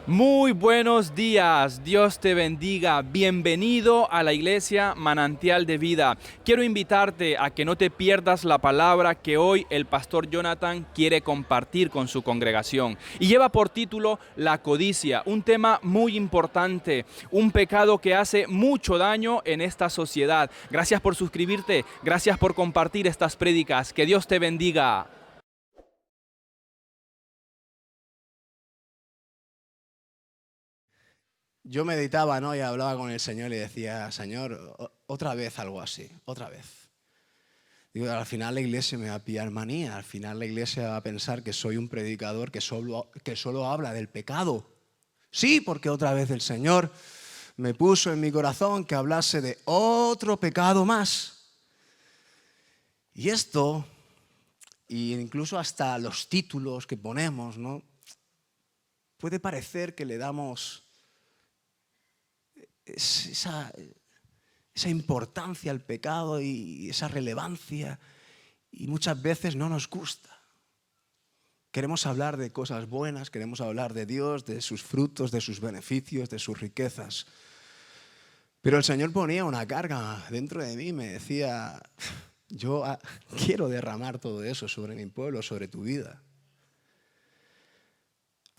Muy buenos días, Dios te bendiga, bienvenido a la iglesia Manantial de Vida. Quiero invitarte a que no te pierdas la palabra que hoy el pastor Jonathan quiere compartir con su congregación. Y lleva por título La codicia, un tema muy importante, un pecado que hace mucho daño en esta sociedad. Gracias por suscribirte, gracias por compartir estas prédicas, que Dios te bendiga. Yo meditaba, ¿no? Y hablaba con el Señor y decía, Señor, otra vez algo así, otra vez. Digo, al final la iglesia me va a pillar manía, al final la iglesia va a pensar que soy un predicador que solo habla del pecado. Sí, porque otra vez el Señor me puso en mi corazón que hablase de otro pecado más. Y esto, e incluso hasta los títulos que ponemos, ¿no? Puede parecer que le damos esa importancia al pecado y esa relevancia, y muchas veces no nos gusta. Queremos hablar de cosas buenas, queremos hablar de Dios, de sus frutos, de sus beneficios, de sus riquezas. Pero el Señor ponía una carga dentro de mí, me decía, yo quiero derramar todo eso sobre mi pueblo, sobre tu vida.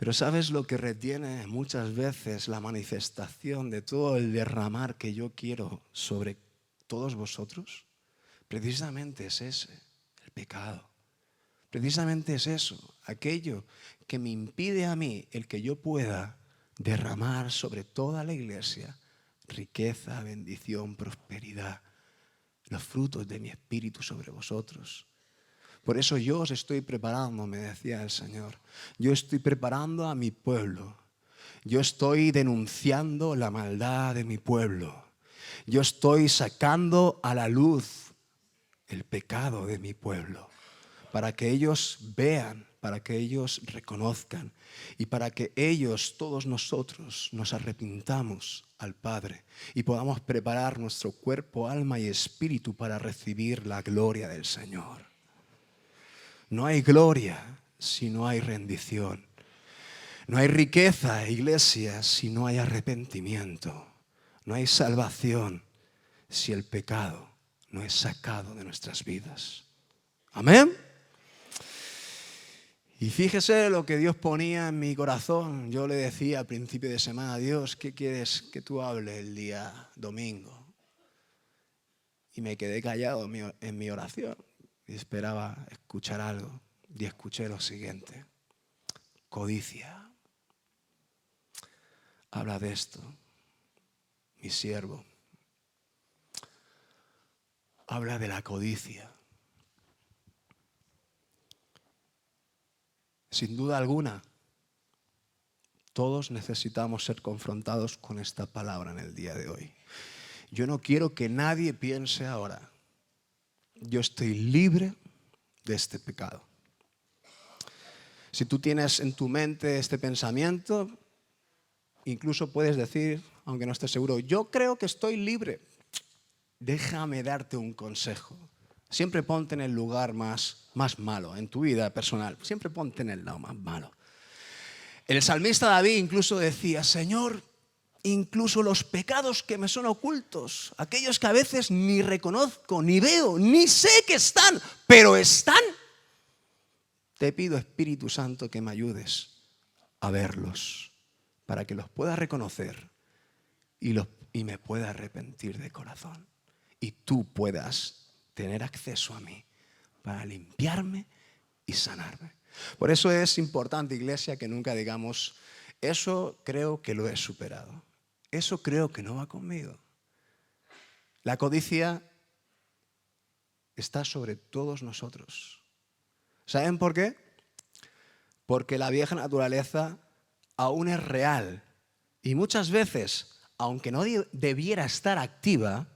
Pero ¿sabes lo que retiene muchas veces la manifestación de todo el derramar que yo quiero sobre todos vosotros? Precisamente es ese, el pecado. Precisamente es eso, aquello que me impide a mí el que yo pueda derramar sobre toda la iglesia riqueza, bendición, prosperidad, los frutos de mi espíritu sobre vosotros. Por eso yo os estoy preparando, me decía el Señor. Yo estoy preparando a mi pueblo. Yo estoy denunciando la maldad de mi pueblo. Yo estoy sacando a la luz el pecado de mi pueblo, para que ellos vean, para que ellos reconozcan y para que ellos, todos nosotros, nos arrepintamos al Padre y podamos preparar nuestro cuerpo, alma y espíritu para recibir la gloria del Señor. No hay gloria si no hay rendición. No hay riqueza, iglesia, si no hay arrepentimiento. No hay salvación si el pecado no es sacado de nuestras vidas. Amén. Y fíjese lo que Dios ponía en mi corazón. Yo le decía al principio de semana, Dios, ¿qué quieres que tú hables el día domingo? Y me quedé callado en mi oración y esperaba escuchar algo. Y escuché lo siguiente: codicia. Habla de esto, mi siervo. Habla de la codicia. Sin duda alguna, todos necesitamos ser confrontados con esta palabra en el día de hoy. Yo no quiero que nadie piense ahora, yo estoy libre de este pecado. Si tú tienes en tu mente este pensamiento, incluso puedes decir, aunque no estés seguro, yo creo que estoy libre. Déjame darte un consejo. Siempre ponte en el lugar más malo en tu vida personal. Siempre ponte en el lado más malo. El salmista David incluso decía, Señor, incluso los pecados que me son ocultos, aquellos que a veces ni reconozco, ni veo, ni sé que están, pero están, te pido, Espíritu Santo, que me ayudes a verlos, para que los pueda reconocer y me pueda arrepentir de corazón. Y tú puedas tener acceso a mí para limpiarme y sanarme. Por eso es importante, iglesia, que nunca digamos, eso creo que lo he superado. Eso creo que no va conmigo. La codicia está sobre todos nosotros. ¿Saben por qué? Porque la vieja naturaleza aún es real. Y muchas veces, aunque no debiera estar activa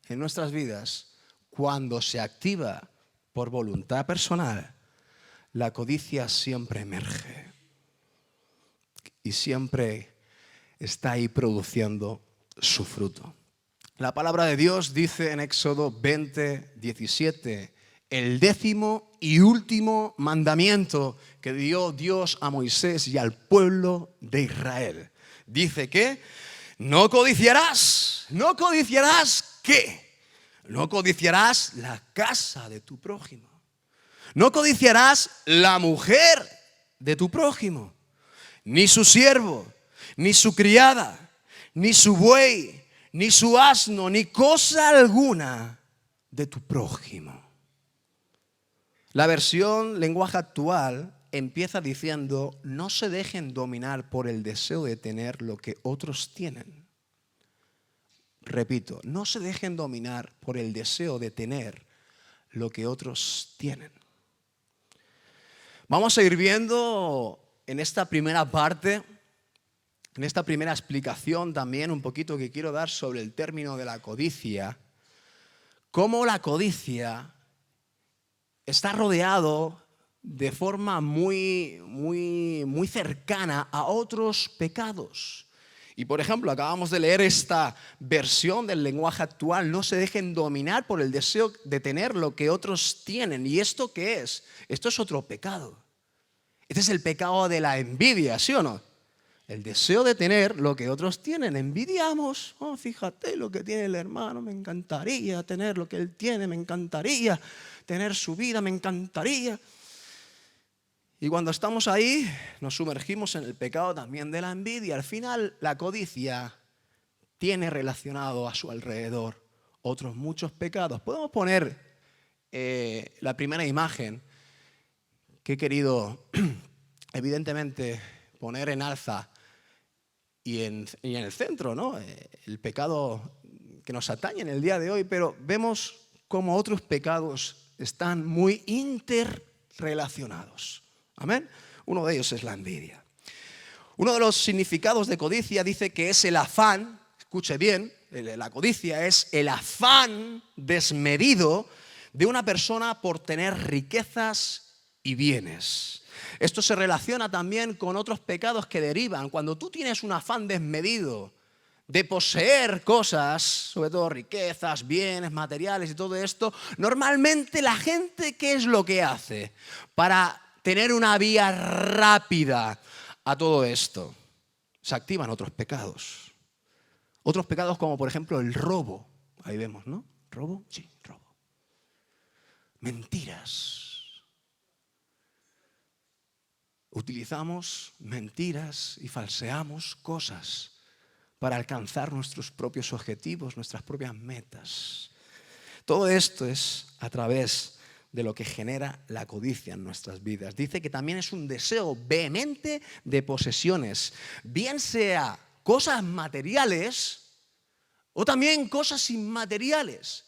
en nuestras vidas, cuando se activa por voluntad personal, la codicia siempre emerge y siempre está ahí produciendo su fruto. La palabra de Dios dice en Éxodo 20, 17 el 10º y último mandamiento que dio Dios a Moisés y al pueblo de Israel. Dice que no codiciarás. ¿No codiciarás qué? No codiciarás la casa de tu prójimo. No codiciarás la mujer de tu prójimo, ni su siervo, ni su criada, ni su buey, ni su asno, ni cosa alguna de tu prójimo. La versión lenguaje actual empieza diciendo: no se dejen dominar por el deseo de tener lo que otros tienen. Repito, no se dejen dominar por el deseo de tener lo que otros tienen. Vamos a ir viendo en esta primera parte, en esta primera explicación también un poquito que quiero dar sobre el término de la codicia, cómo la codicia está rodeado de forma muy cercana a otros pecados. Y por ejemplo, acabamos de leer esta versión del lenguaje actual: no se dejen dominar por el deseo de tener lo que otros tienen. ¿Y esto qué es? Esto es otro pecado. Este es el pecado de la envidia, ¿sí o no? El deseo de tener lo que otros tienen. Envidiamos. Oh, fíjate lo que tiene el hermano, me encantaría tener lo que él tiene, me encantaría tener su vida, me encantaría. Y cuando estamos ahí, nos sumergimos en el pecado también de la envidia. Al final, la codicia tiene relacionado a su alrededor otros muchos pecados. Podemos poner la primera imagen que he querido, evidentemente, poner en alza y en el centro, ¿no? El pecado que nos atañe en el día de hoy, pero vemos cómo otros pecados están muy interrelacionados. Amén. Uno de ellos es la envidia. Uno de los significados de codicia dice que es el afán, escuche bien, la codicia es el afán desmedido de una persona por tener riquezas y bienes. Esto se relaciona también con otros pecados que derivan. Cuando tú tienes un afán desmedido de poseer cosas, sobre todo riquezas, bienes, materiales y todo esto, normalmente la gente, ¿qué es lo que hace para tener una vía rápida a todo esto? Se activan otros pecados. Otros pecados como por ejemplo el robo. Ahí vemos, ¿no? ¿Robo? Sí, robo. Mentiras. Utilizamos mentiras y falseamos cosas para alcanzar nuestros propios objetivos, nuestras propias metas. Todo esto es a través de lo que genera la codicia en nuestras vidas. Dice que también es un deseo vehemente de posesiones, bien sea cosas materiales o también cosas inmateriales.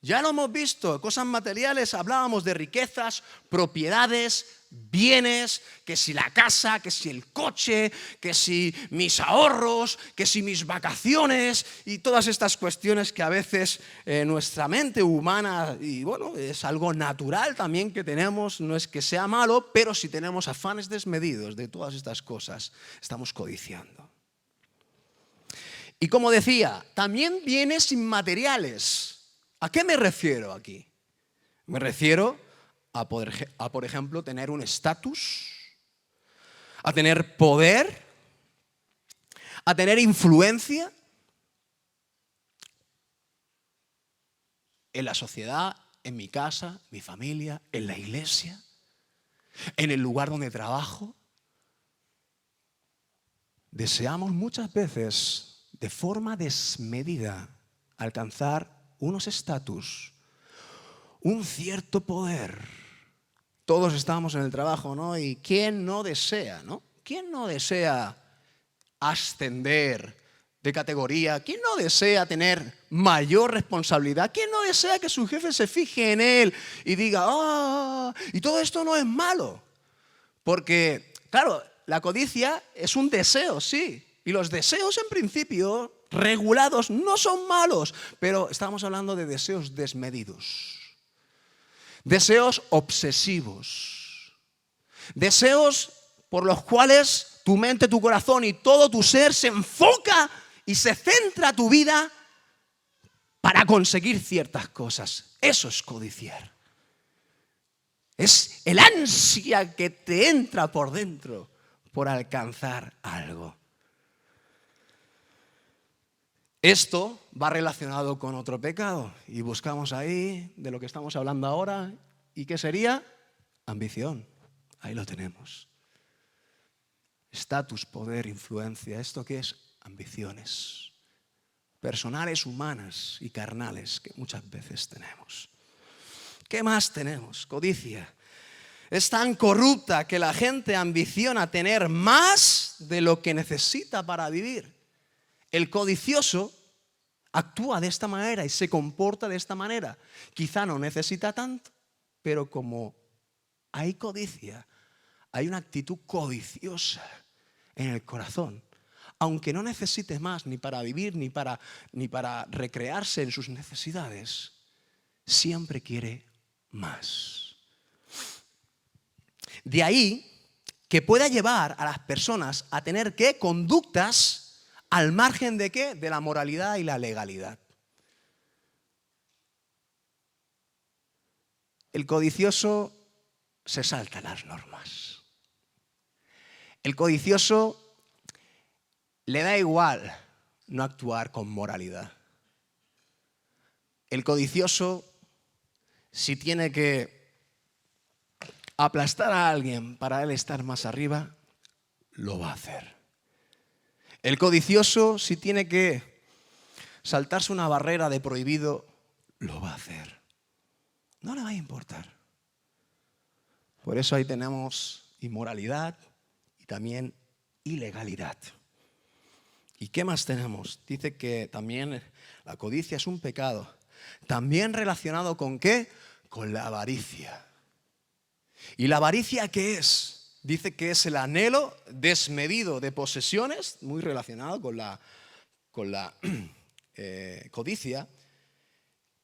Ya lo hemos visto, cosas materiales, hablábamos de riquezas, propiedades, bienes, que si la casa, que si el coche, que si mis ahorros, que si mis vacaciones y todas estas cuestiones que a veces nuestra mente humana, y bueno, es algo natural también que tenemos, no es que sea malo, pero si tenemos afanes desmedidos de todas estas cosas, estamos codiciando. Y como decía, también bienes inmateriales. ¿A qué me refiero aquí? Me refiero a, por ejemplo, tener un estatus, a tener poder, a tener influencia en la sociedad, en mi casa, mi familia, en la iglesia, en el lugar donde trabajo. Deseamos muchas veces, de forma desmedida, alcanzar unos estatus, un cierto poder. Todos estamos en el trabajo, ¿no? Y ¿quién no desea, no? ¿Quién no desea ascender de categoría? ¿Quién no desea tener mayor responsabilidad? ¿Quién no desea que su jefe se fije en él y diga, ah, y todo esto no es malo? Porque, claro, la codicia es un deseo, sí. Y los deseos, en principio, regulados, no son malos, pero estamos hablando de deseos desmedidos, deseos obsesivos, deseos por los cuales tu mente, tu corazón y todo tu ser se enfoca y se centra tu vida para conseguir ciertas cosas. Eso es codiciar. Es el ansia que te entra por dentro por alcanzar algo. Esto va relacionado con otro pecado y buscamos ahí de lo que estamos hablando ahora. ¿Y qué sería? Ambición. Ahí lo tenemos. Estatus, poder, influencia. ¿Esto qué es? Ambiciones personales, humanas y carnales que muchas veces tenemos. ¿Qué más tenemos? Codicia. Es tan corrupta que la gente ambiciona tener más de lo que necesita para vivir. El codicioso actúa de esta manera y se comporta de esta manera. Quizá no necesita tanto, pero como hay codicia, hay una actitud codiciosa en el corazón. Aunque no necesite más ni para vivir ni para recrearse en sus necesidades, siempre quiere más. De ahí que pueda llevar a las personas a tener ¿qué? Conductas al margen de ¿qué? De la moralidad y la legalidad. El codicioso se salta las normas. El codicioso le da igual no actuar con moralidad. El codicioso, si tiene que aplastar a alguien para él estar más arriba, lo va a hacer. El codicioso, si tiene que saltarse una barrera de prohibido, lo va a hacer. No le va a importar. Por eso ahí tenemos inmoralidad y también ilegalidad. ¿Y qué más tenemos? Dice que también la codicia es un pecado. También relacionado ¿con qué? Con la avaricia. ¿Y la avaricia qué es? Dice que es el anhelo desmedido de posesiones, muy relacionado con la codicia,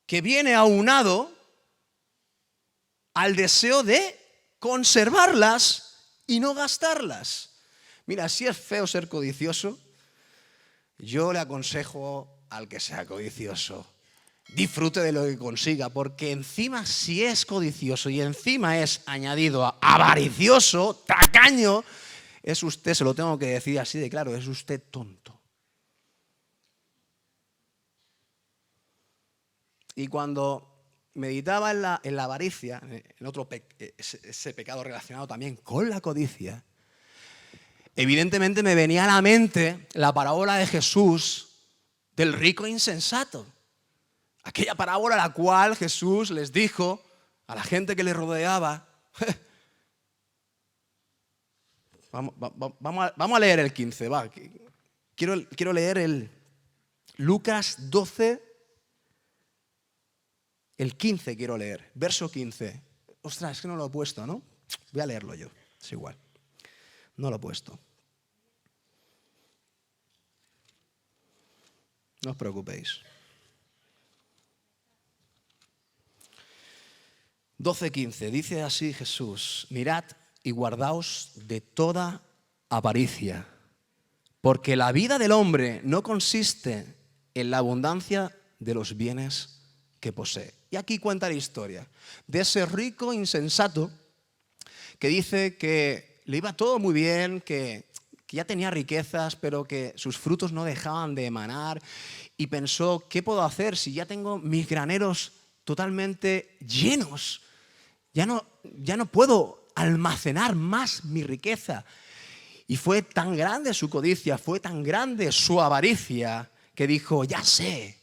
que viene aunado al deseo de conservarlas y no gastarlas. Mira, si es feo ser codicioso, yo le aconsejo al que sea codicioso, disfrute de lo que consiga, porque encima si es codicioso y encima es añadido a avaricioso, tacaño, es usted, se lo tengo que decir así de claro, es usted tonto. Y cuando meditaba en la avaricia, en otro ese pecado relacionado también con la codicia, evidentemente me venía a la mente la parábola de Jesús del rico insensato. Aquella parábola a la cual Jesús les dijo a la gente que le rodeaba. Vamos a leer el 15, va. Quiero leer el Lucas 12, el 15 quiero leer, verso 15. Ostras, es que no lo he puesto, ¿no? Voy a leerlo yo, es igual. No lo he puesto. No os preocupéis. 12:15, dice así Jesús: mirad y guardaos de toda avaricia, porque la vida del hombre no consiste en la abundancia de los bienes que posee. Y aquí cuenta la historia de ese rico insensato que dice que le iba todo muy bien, que ya tenía riquezas, pero que sus frutos no dejaban de emanar, y pensó, ¿qué puedo hacer si ya tengo mis graneros totalmente llenos? Ya no puedo almacenar más mi riqueza. Y fue tan grande su codicia, fue tan grande su avaricia, que dijo, ya sé,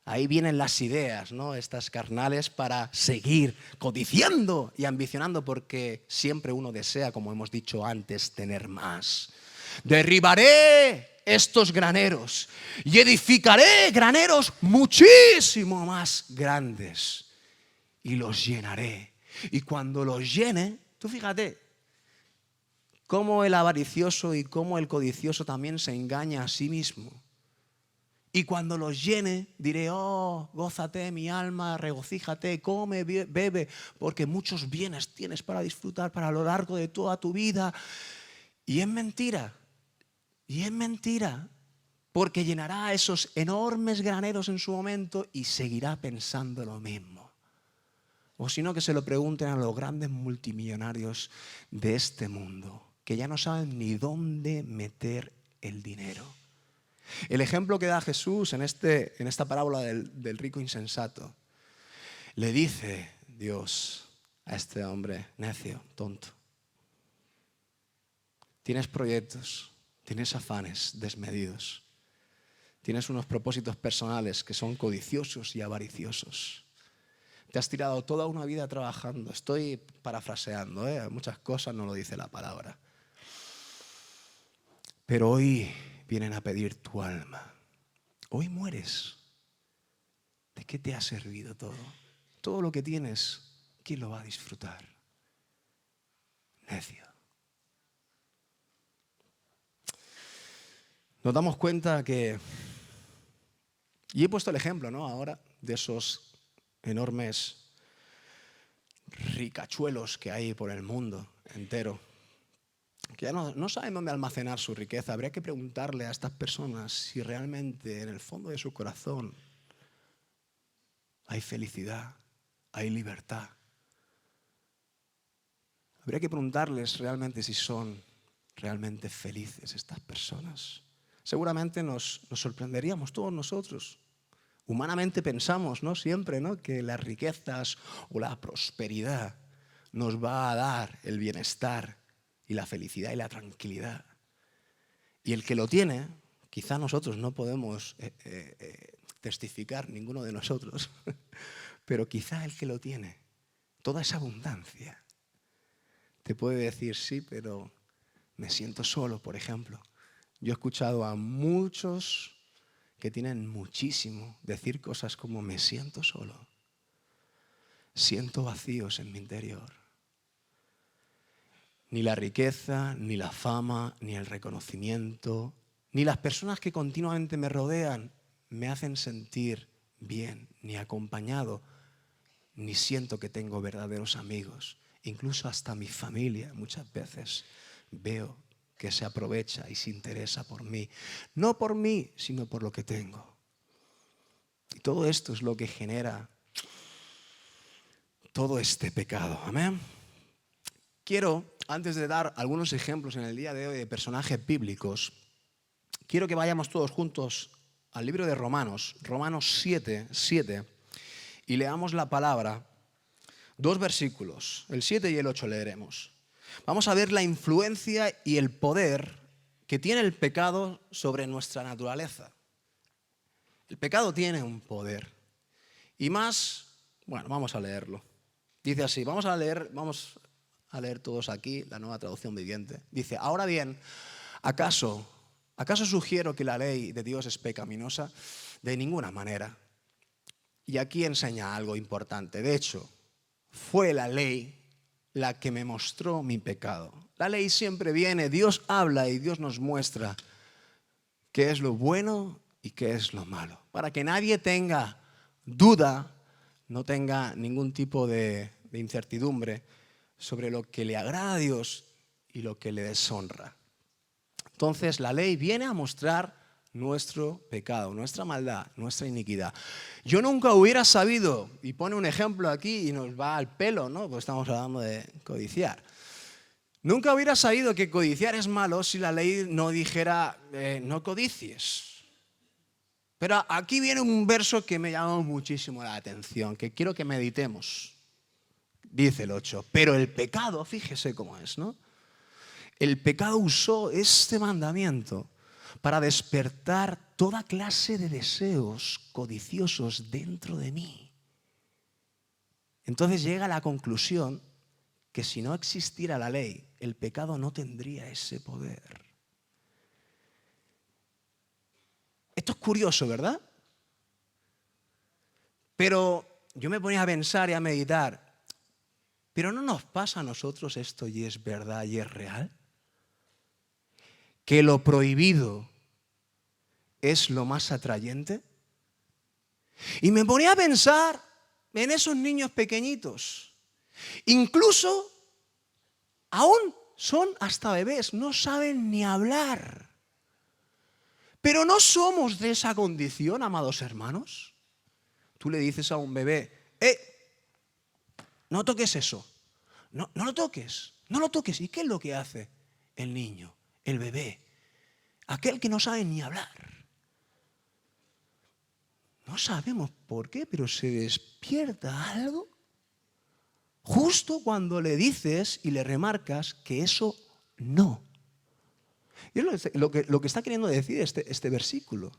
ahí vienen las ideas, ¿no? Estas carnales para seguir codiciando y ambicionando, porque siempre uno desea, como hemos dicho antes, tener más. Derribaré estos graneros y edificaré graneros muchísimo más grandes y los llenaré. Y cuando los llene, tú fíjate cómo el avaricioso y cómo el codicioso también se engaña a sí mismo. Y cuando los llene, diré, oh, gózate mi alma, regocíjate, come, bebe, porque muchos bienes tienes para disfrutar para lo largo de toda tu vida. Y es mentira, porque llenará esos enormes graneros en su momento y seguirá pensando lo mismo. O si no, que se lo pregunten a los grandes multimillonarios de este mundo, que ya no saben ni dónde meter el dinero. El ejemplo que da Jesús en esta parábola del rico insensato, le dice Dios a este hombre necio, tonto: tienes proyectos, tienes afanes desmedidos, tienes unos propósitos personales que son codiciosos y avariciosos. Te has tirado toda una vida trabajando. Estoy parafraseando, muchas cosas no lo dice la palabra. Pero hoy vienen a pedir tu alma. Hoy mueres. ¿De qué te ha servido todo? Todo lo que tienes, ¿quién lo va a disfrutar? Necio. Nos damos cuenta que, y he puesto el ejemplo, ¿no?, ahora, de esos enormes ricachuelos que hay por el mundo entero, que ya no saben dónde almacenar su riqueza. Habría que preguntarle a estas personas si realmente en el fondo de su corazón hay felicidad, hay libertad. Habría que preguntarles realmente si son realmente felices estas personas. Seguramente nos sorprenderíamos todos nosotros. Humanamente pensamos, ¿no?, siempre, ¿no?, que las riquezas o la prosperidad nos va a dar el bienestar y la felicidad y la tranquilidad. Y el que lo tiene, quizá nosotros no podemos testificar, ninguno de nosotros, pero quizá el que lo tiene, toda esa abundancia, te puede decir: sí, pero me siento solo, por ejemplo. Yo he escuchado a muchos que tienen muchísimo decir cosas como: me siento solo, siento vacíos en mi interior. Ni la riqueza, ni la fama, ni el reconocimiento, ni las personas que continuamente me rodean me hacen sentir bien, ni acompañado, ni siento que tengo verdaderos amigos. Incluso hasta mi familia muchas veces veo que se aprovecha y se interesa por mí. No por mí, sino por lo que tengo. Y todo esto es lo que genera todo este pecado. Amén. Quiero, antes de dar algunos ejemplos en el día de hoy de personajes bíblicos, quiero que vayamos todos juntos al libro de Romanos, Romanos 7, y leamos la palabra, 2 versículos, el 7 y el 8 leeremos. Vamos a ver la influencia y el poder que tiene el pecado sobre nuestra naturaleza. El pecado tiene un poder. Y más, bueno, vamos a leerlo. Dice así, vamos a leer todos aquí la Nueva Traducción Viviente. Dice: ahora bien, ¿acaso sugiero que la ley de Dios es pecaminosa? De ninguna manera. Y aquí enseña algo importante. De hecho, fue la ley la que me mostró mi pecado. La ley siempre viene, Dios habla y Dios nos muestra qué es lo bueno y qué es lo malo. Para que nadie tenga duda, no tenga ningún tipo de incertidumbre sobre lo que le agrada a Dios y lo que le deshonra. Entonces la ley viene a mostrar nuestro pecado, nuestra maldad, nuestra iniquidad. Yo nunca hubiera sabido, y pone un ejemplo aquí y nos va al pelo, ¿no?, pues estamos hablando de codiciar. Nunca hubiera sabido que codiciar es malo si la ley no dijera no codicies. Pero aquí viene un verso que me llama muchísimo la atención, que quiero que meditemos. Dice el 8, pero el pecado, fíjese cómo es, ¿no? El pecado usó este mandamiento para despertar toda clase de deseos codiciosos dentro de mí. Entonces llega a la conclusión que si no existiera la ley, el pecado no tendría ese poder. Esto es curioso, ¿verdad? Pero yo me ponía a pensar y a meditar, ¿pero no nos pasa a nosotros esto y es verdad y es real? ¿Que lo prohibido es lo más atrayente? Y me ponía a pensar en esos niños pequeñitos. Incluso, aún son hasta bebés, no saben ni hablar. Pero no somos de esa condición, amados hermanos. Tú le dices a un bebé, no toques eso. No, no lo toques, no lo toques. ¿Y qué es lo que hace el niño, el bebé? Aquel que no sabe ni hablar. No sabemos por qué, pero se despierta algo justo cuando le dices y le remarcas que eso no. Y es lo que está queriendo decir este versículo.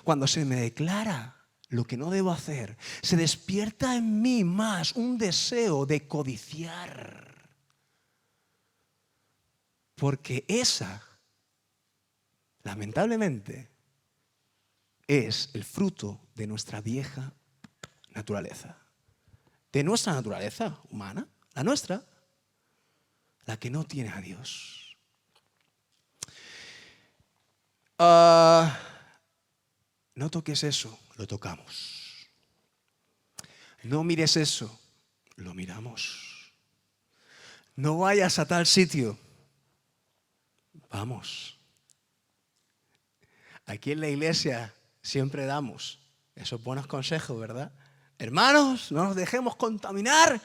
Cuando se me declara lo que no debo hacer, se despierta en mí más un deseo de codiciar. Porque esa, lamentablemente, es el fruto de nuestra vieja naturaleza. De nuestra naturaleza humana, la nuestra, la que no tiene a Dios. No toques eso, lo tocamos. No mires eso, lo miramos. No vayas a tal sitio, vamos. Aquí en la iglesia siempre damos esos buenos consejos, ¿verdad? Hermanos, no nos dejemos contaminar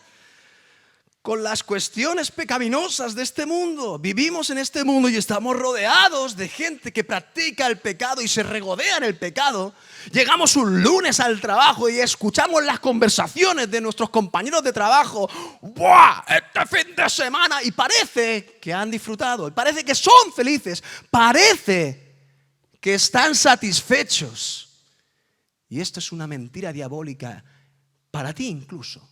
con las cuestiones pecaminosas de este mundo. Vivimos en este mundo y estamos rodeados de gente que practica el pecado y se regodea en el pecado. Llegamos un lunes al trabajo y escuchamos las conversaciones de nuestros compañeros de trabajo. ¡Buah! Este fin de semana. Y parece que han disfrutado, parece que son felices, parece que están satisfechos. Y esto es una mentira diabólica para ti incluso.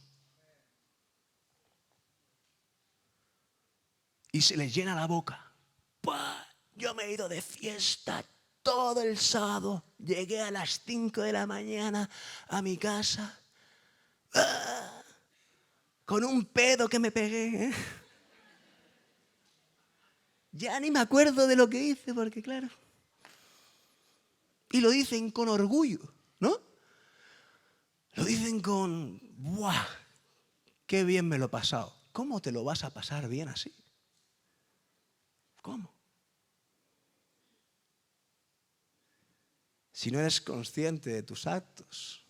Y se les llena la boca. ¡Buah! Yo me he ido de fiesta todo el sábado. Llegué a las 5 de la mañana a mi casa. ¡Ah! Con un pedo que me pegué. Ya ni me acuerdo de lo que hice, porque claro. Y lo dicen con orgullo, ¿no? Lo dicen con, ¡buah! ¡Qué bien me lo he pasado! ¿Cómo te lo vas a pasar bien así? ¿Cómo? Si no eres consciente de tus actos.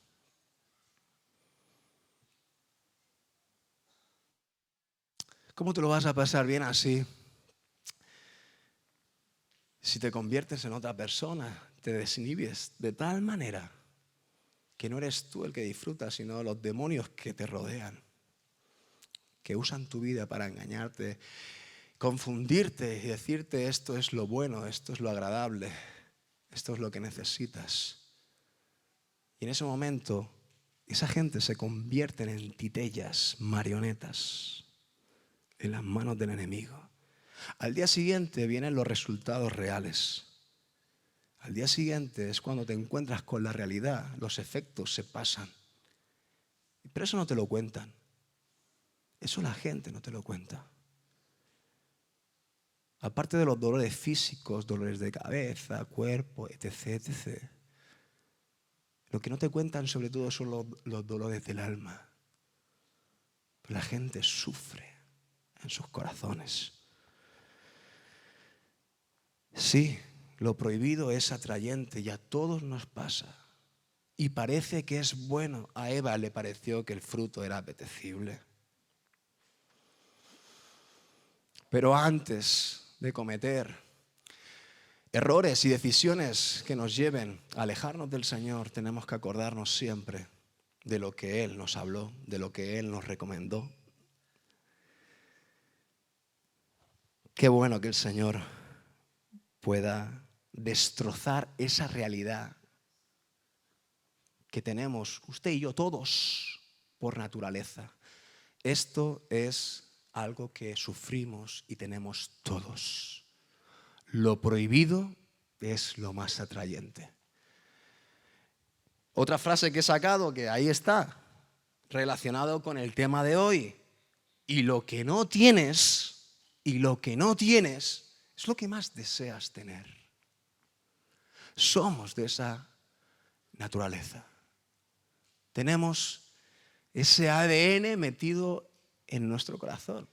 ¿Cómo te lo vas a pasar bien así? Si te conviertes en otra persona, te desinhibes de tal manera que no eres tú el que disfruta, sino los demonios que te rodean, que usan tu vida para engañarte, confundirte y decirte esto es lo bueno, esto es lo agradable, esto es lo que necesitas. Y en ese momento, esa gente se convierte en titellas, marionetas en las manos del enemigo. Al día siguiente vienen los resultados reales. Al día siguiente es cuando te encuentras con la realidad, los efectos se pasan. Pero eso no te lo cuentan. Eso la gente no te lo cuenta. Aparte de los dolores físicos, dolores de cabeza, cuerpo, etc., etc., lo que no te cuentan sobre todo son los dolores del alma. La gente sufre en sus corazones. Sí, lo prohibido es atrayente y a todos nos pasa. Y parece que es bueno. A Eva le pareció que el fruto era apetecible. Pero antes de cometer errores y decisiones que nos lleven a alejarnos del Señor, tenemos que acordarnos siempre de lo que Él nos habló, de lo que Él nos recomendó. Qué bueno que el Señor pueda destrozar esa realidad que tenemos usted y yo todos por naturaleza. Esto es algo que sufrimos y tenemos todos. Lo prohibido es lo más atrayente. Otra frase que he sacado, que ahí está, relacionado con el tema de hoy. Y lo que no tienes es lo que más deseas tener. Somos de esa naturaleza. Tenemos ese ADN metido en nuestro corazón.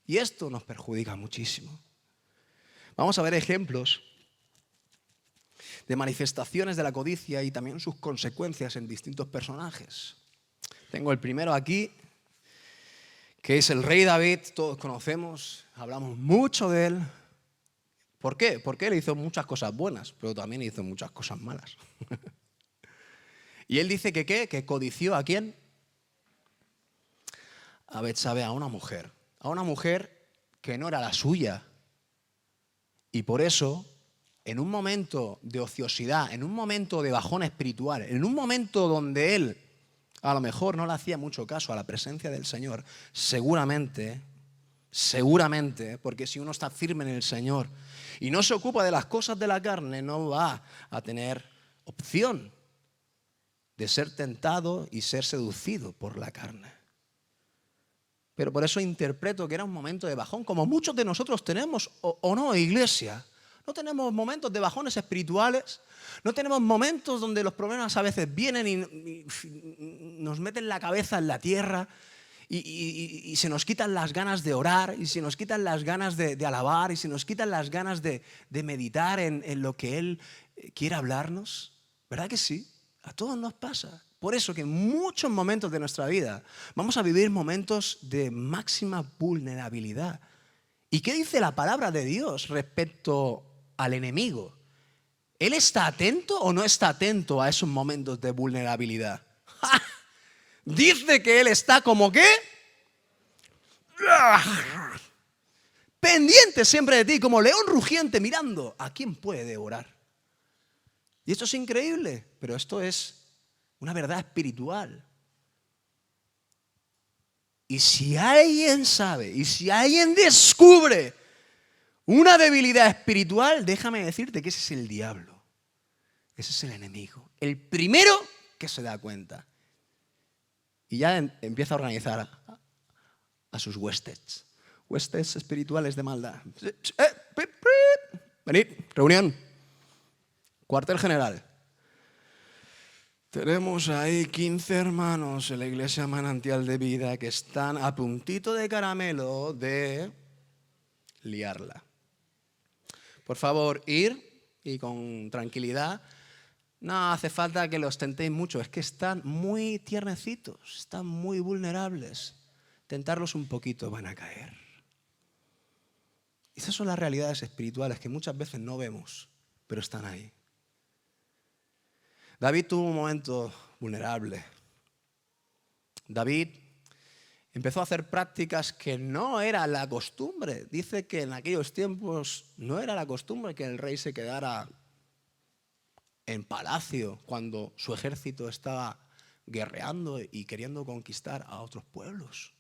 Y esto nos perjudica muchísimo. Vamos a ver ejemplos de manifestaciones de la codicia y también sus consecuencias en distintos personajes. Tengo el primero aquí. que es el rey David, todos conocemos, hablamos mucho de él. ¿Por qué? Porque él hizo muchas cosas buenas, pero también hizo muchas cosas malas. Y él dice que ¿qué? Que codició ¿a quién? A Betsabé, a una mujer que no era la suya. Y por eso, en un momento de ociosidad, en un momento de bajón espiritual, en un momento donde él a lo mejor no le hacía mucho caso a la presencia del Señor, seguramente, porque si uno está firme en el Señor y no se ocupa de las cosas de la carne, no va a tener opción de ser tentado y ser seducido por la carne. Pero por eso interpreto que era un momento de bajón, como muchos de nosotros tenemos, o no, iglesia. No tenemos momentos de bajones espirituales, no tenemos momentos donde los problemas a veces vienen y nos meten la cabeza en la tierra y se nos quitan las ganas de orar y se nos quitan las ganas de alabar y se nos quitan las ganas de meditar en lo que Él quiere hablarnos. ¿Verdad que sí? A todos nos pasa. Por eso que en muchos momentos de nuestra vida vamos a vivir momentos de máxima vulnerabilidad. ¿Y qué dice la palabra de Dios respecto al enemigo? ¿Él está atento o no está atento a esos momentos de vulnerabilidad? ¡Ja! Dice que Él está como ¿qué? Pendiente siempre de ti, como león rugiente mirando a quién puede devorar. Y esto es increíble, pero esto es una verdad espiritual. Y si alguien sabe, y si alguien descubre una debilidad espiritual, déjame decirte que ese es el diablo. Ese es el enemigo. El primero que se da cuenta. Y ya empieza a organizar a sus huestes. Huestes espirituales de maldad. Venid, reunión. Cuartel general. Tenemos ahí 15 hermanos en la iglesia Manantial de Vida que están a puntito de caramelo de liarla. Por favor, ir y con tranquilidad. No hace falta que los tentéis mucho, es que están muy tiernecitos, están muy vulnerables. Tentarlos un poquito, van a caer. Esas son las realidades espirituales que muchas veces no vemos, pero están ahí. David tuvo un momento vulnerable. David empezó a hacer prácticas que no era la costumbre. Dice que en aquellos tiempos no era la costumbre que el rey se quedara en palacio cuando su ejército estaba guerreando y queriendo conquistar a otros pueblos.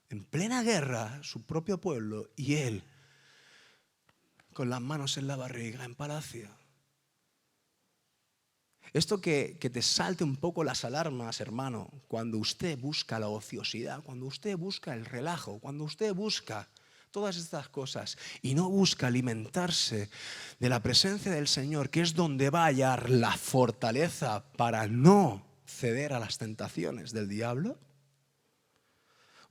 En plena guerra, su propio pueblo y él con las manos en la barriga en palacio. Esto que te salte un poco las alarmas, hermano, cuando usted busca la ociosidad, cuando usted busca el relajo, cuando usted busca todas estas cosas y no busca alimentarse de la presencia del Señor, que es donde va a hallar la fortaleza para no ceder a las tentaciones del diablo,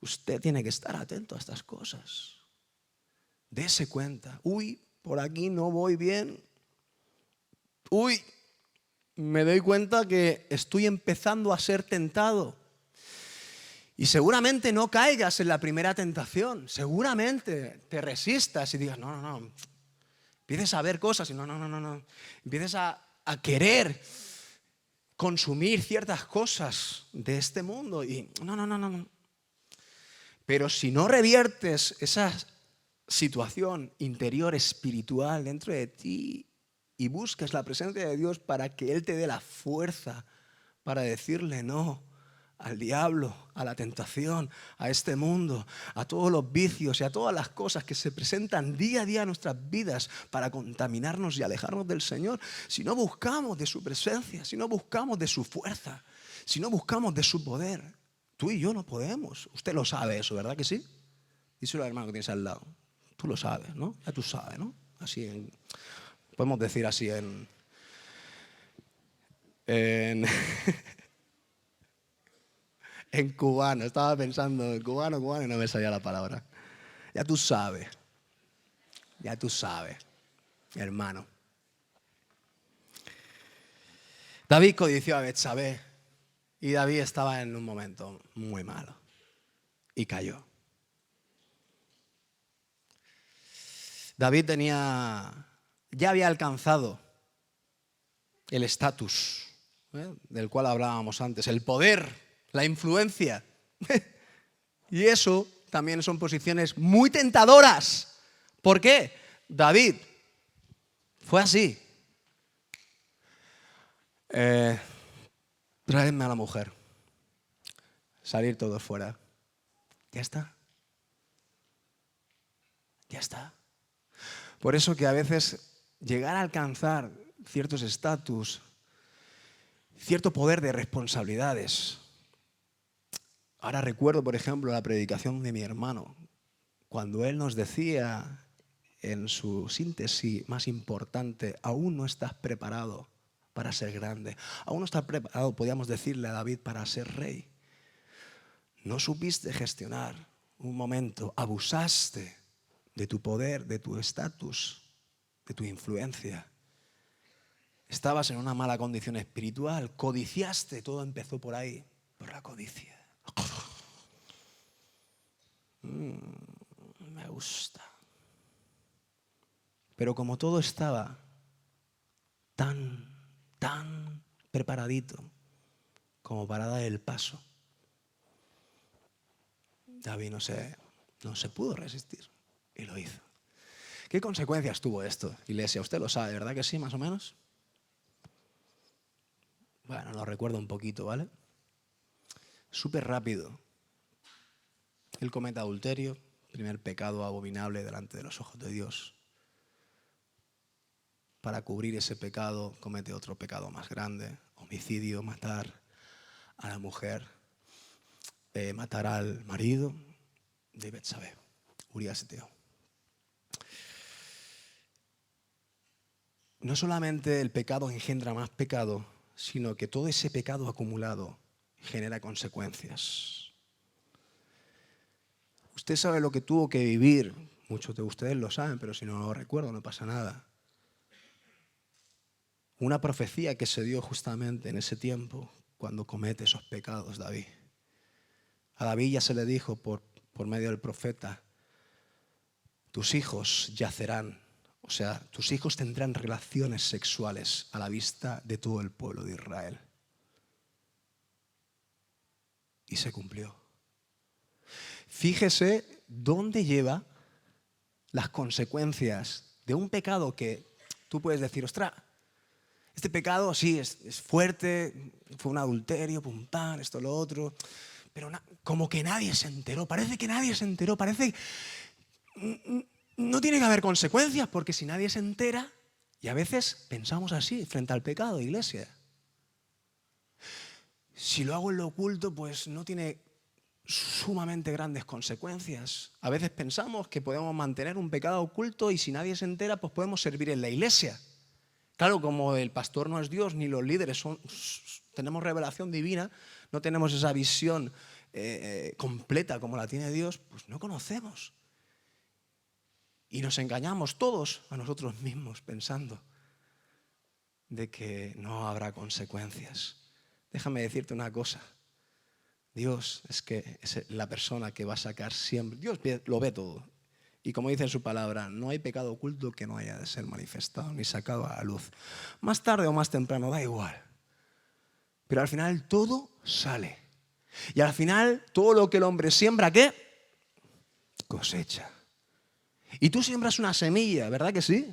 usted tiene que estar atento a estas cosas. Dese cuenta, uy, por aquí no voy bien, uy, me doy cuenta que estoy empezando a ser tentado. Y seguramente no caigas en la primera tentación. Seguramente te resistas y digas, no. Empieces a ver cosas y no. Empieces a querer consumir ciertas cosas de este mundo y no. Pero si no reviertes esa situación interior espiritual dentro de ti y buscas la presencia de Dios para que Él te dé la fuerza para decirle no al diablo, a la tentación, a este mundo, a todos los vicios y a todas las cosas que se presentan día a día en nuestras vidas para contaminarnos y alejarnos del Señor, si no buscamos de su presencia, si no buscamos de su fuerza, si no buscamos de su poder, tú y yo no podemos. Usted lo sabe eso, ¿verdad que sí? Díselo al hermano que tienes al lado. Tú lo sabes, ¿no? Ya tú sabes, ¿no? Así podemos decir así en cubano. Estaba pensando en cubano y no me salía la palabra. Ya tú sabes, hermano. David codició a Betsabé y David estaba en un momento muy malo. y cayó. David ya había alcanzado el estatus del cual hablábamos antes, el poder, la influencia. Y eso también son posiciones muy tentadoras. ¿Por qué? David fue así. Tráeme a la mujer. Salir todos fuera. Ya está. Ya está. Por eso que a veces llegar a alcanzar ciertos estatus, cierto poder de responsabilidades. Ahora recuerdo, por ejemplo, la predicación de mi hermano, cuando él nos decía en su síntesis más importante, aún no estás preparado para ser grande. Aún no estás preparado, podíamos decirle a David, para ser rey. No supiste gestionar un momento, abusaste de tu poder, de tu estatus, de tu influencia. Estabas en una mala condición espiritual, codiciaste, todo empezó por ahí, por la codicia. Me gusta. Pero como todo estaba tan preparadito como para dar el paso, David no se pudo resistir y lo hizo. ¿Qué consecuencias tuvo esto, iglesia? Usted lo sabe, ¿verdad que sí, más o menos? Bueno, lo recuerdo un poquito, ¿vale? Súper rápido. Él comete adulterio, primer pecado abominable delante de los ojos de Dios. Para cubrir ese pecado comete otro pecado más grande, homicidio, matar a la mujer, matar al marido de Betsabé, Urías eteo. No solamente el pecado engendra más pecado, sino que todo ese pecado acumulado genera consecuencias. Usted sabe lo que tuvo que vivir, muchos de ustedes lo saben, pero si no lo recuerdo no pasa nada. Una profecía que se dio justamente en ese tiempo, cuando comete esos pecados David. A David ya se le dijo por medio del profeta, tus hijos yacerán, o sea, tus hijos tendrán relaciones sexuales a la vista de todo el pueblo de Israel. Y se cumplió. Fíjese dónde lleva las consecuencias de un pecado que tú puedes decir, ostras, este pecado sí es fuerte, fue un adulterio, pum, pam, esto, lo otro, pero como que nadie se enteró, parece que nadie se enteró, parece que no tiene que haber consecuencias, porque si nadie se entera, y a veces pensamos así frente al pecado, iglesia. Si lo hago en lo oculto, pues no tiene sumamente grandes consecuencias. A veces pensamos que podemos mantener un pecado oculto y si nadie se entera, pues podemos servir en la iglesia. Claro, como el pastor no es Dios, ni los líderes tenemos revelación divina, no tenemos esa visión completa como la tiene Dios, pues no conocemos. Y nos engañamos todos a nosotros mismos pensando de que no habrá consecuencias. Déjame decirte una cosa. Dios es la persona que va a sacar siempre. Dios lo ve todo. Y como dice en su palabra, no hay pecado oculto que no haya de ser manifestado ni sacado a la luz. Más tarde o más temprano, da igual. Pero al final todo sale. Y al final todo lo que el hombre siembra, ¿qué? Cosecha. Y tú siembras una semilla, ¿verdad que sí?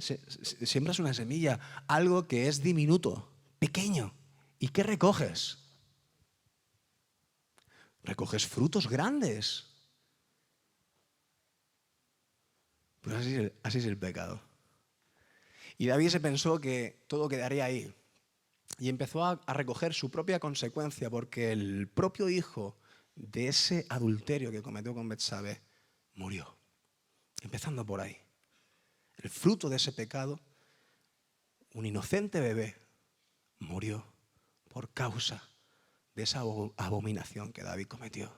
Siembras una semilla, algo que es diminuto, pequeño. ¿Y qué recoges? Recoges frutos grandes. Pues así es el pecado. Y David se pensó que todo quedaría ahí. Y empezó a recoger su propia consecuencia, porque el propio hijo de ese adulterio que cometió con Betsabé murió. Empezando por ahí. El fruto de ese pecado, un inocente bebé, murió por causa de esa abominación que David cometió.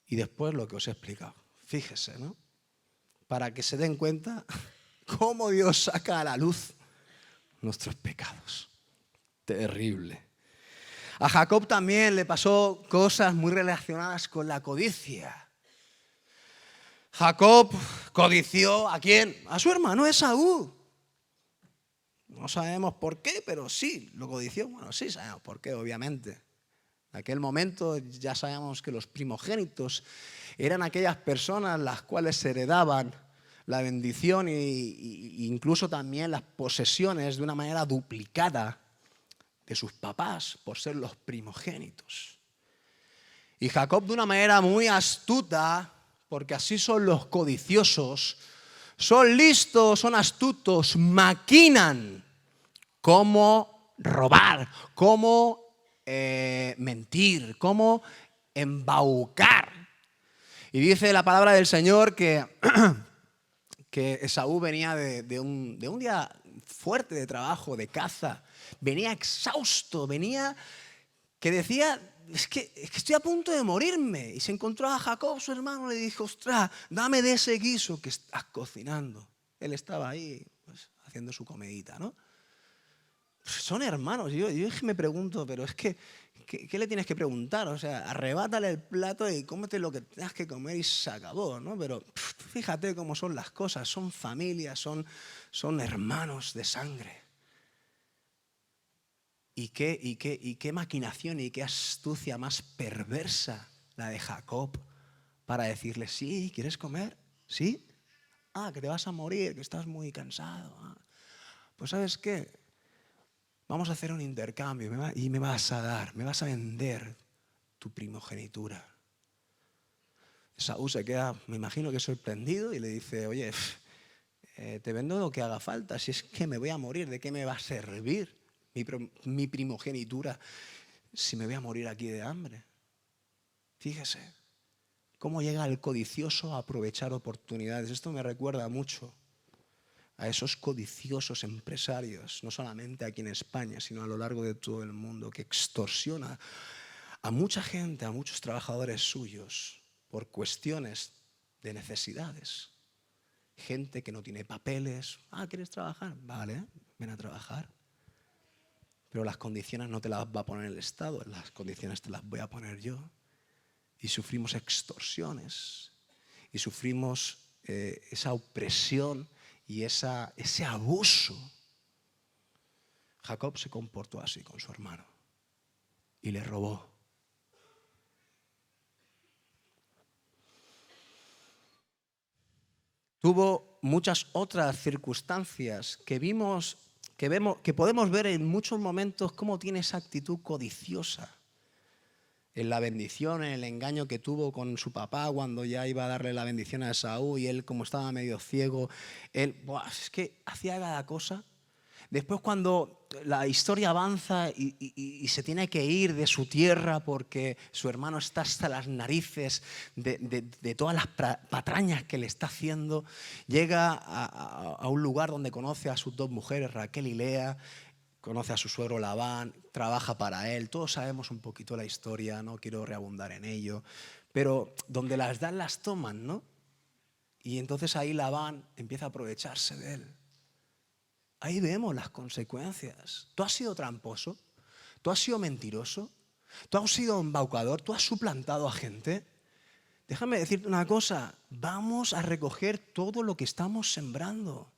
Y después lo que os he explicado. Fíjese, ¿no? Para que se den cuenta cómo Dios saca a la luz nuestros pecados. Terrible. A Jacob también le pasó cosas muy relacionadas con la codicia. Jacob codició ¿a quién? A su hermano Esaú. No sabemos por qué, pero sí, lo codició. Bueno, sí sabemos por qué, obviamente. En aquel momento ya sabemos que los primogénitos eran aquellas personas las cuales heredaban la bendición e incluso también las posesiones de una manera duplicada de sus papás por ser los primogénitos. Y Jacob, de una manera muy astuta, porque así son los codiciosos, son listos, son astutos, maquinan cómo robar, cómo mentir, cómo embaucar. Y dice la palabra del Señor que Esaú venía de un día fuerte de trabajo, de caza, venía exhausto, venía que decía, es que estoy a punto de morirme. Y se encontró a Jacob, su hermano, y le dijo, ostras, dame de ese guiso que estás cocinando. Él estaba ahí pues, haciendo su comidita, ¿no? Son hermanos. Yo me pregunto, pero es que, ¿qué le tienes que preguntar? O sea, arrebátale el plato y cómete lo que tengas que comer y se acabó, ¿no? Pero fíjate cómo son las cosas. Son familias, son hermanos de sangre. ¿Y qué maquinación y qué astucia más perversa la de Jacob para decirle, sí, ¿quieres comer? ¿Sí? Ah, que te vas a morir, que estás muy cansado. Ah. Pues ¿sabes qué? Vamos a hacer un intercambio y me vas a vender tu primogenitura. Esaú se queda, me imagino que sorprendido y le dice, oye, te vendo lo que haga falta, si es que me voy a morir, ¿de qué me va a servir mi primogenitura si me voy a morir aquí de hambre? Fíjese cómo llega el codicioso a aprovechar oportunidades. Esto me recuerda mucho a esos codiciosos empresarios, no solamente aquí en España, sino a lo largo de todo el mundo, que extorsiona a mucha gente, a muchos trabajadores suyos, por cuestiones de necesidades. Gente que no tiene papeles. Ah, ¿quieres trabajar? Vale, ven a trabajar. Pero las condiciones no te las va a poner el Estado, las condiciones te las voy a poner yo. Y sufrimos extorsiones, y sufrimos esa opresión, y ese abuso. Jacob se comportó así con su hermano y le robó. Tuvo muchas otras circunstancias que podemos ver en muchos momentos cómo tiene esa actitud codiciosa. En la bendición, en el engaño que tuvo con su papá cuando ya iba a darle la bendición a Esaú y él como estaba medio ciego, es que hacía cada cosa. Después cuando la historia avanza y se tiene que ir de su tierra porque su hermano está hasta las narices de todas las patrañas que le está haciendo, llega a un lugar donde conoce a sus dos mujeres, Raquel y Lea, conoce a su suegro Labán, trabaja para él. Todos sabemos un poquito la historia, no quiero reabundar en ello. Pero donde las dan, las toman, ¿no? Y entonces ahí Labán empieza a aprovecharse de él. Ahí vemos las consecuencias. ¿Tú has sido tramposo? ¿Tú has sido mentiroso? ¿Tú has sido embaucador? ¿Tú has suplantado a gente? Déjame decirte una cosa. Vamos a recoger todo lo que estamos sembrando.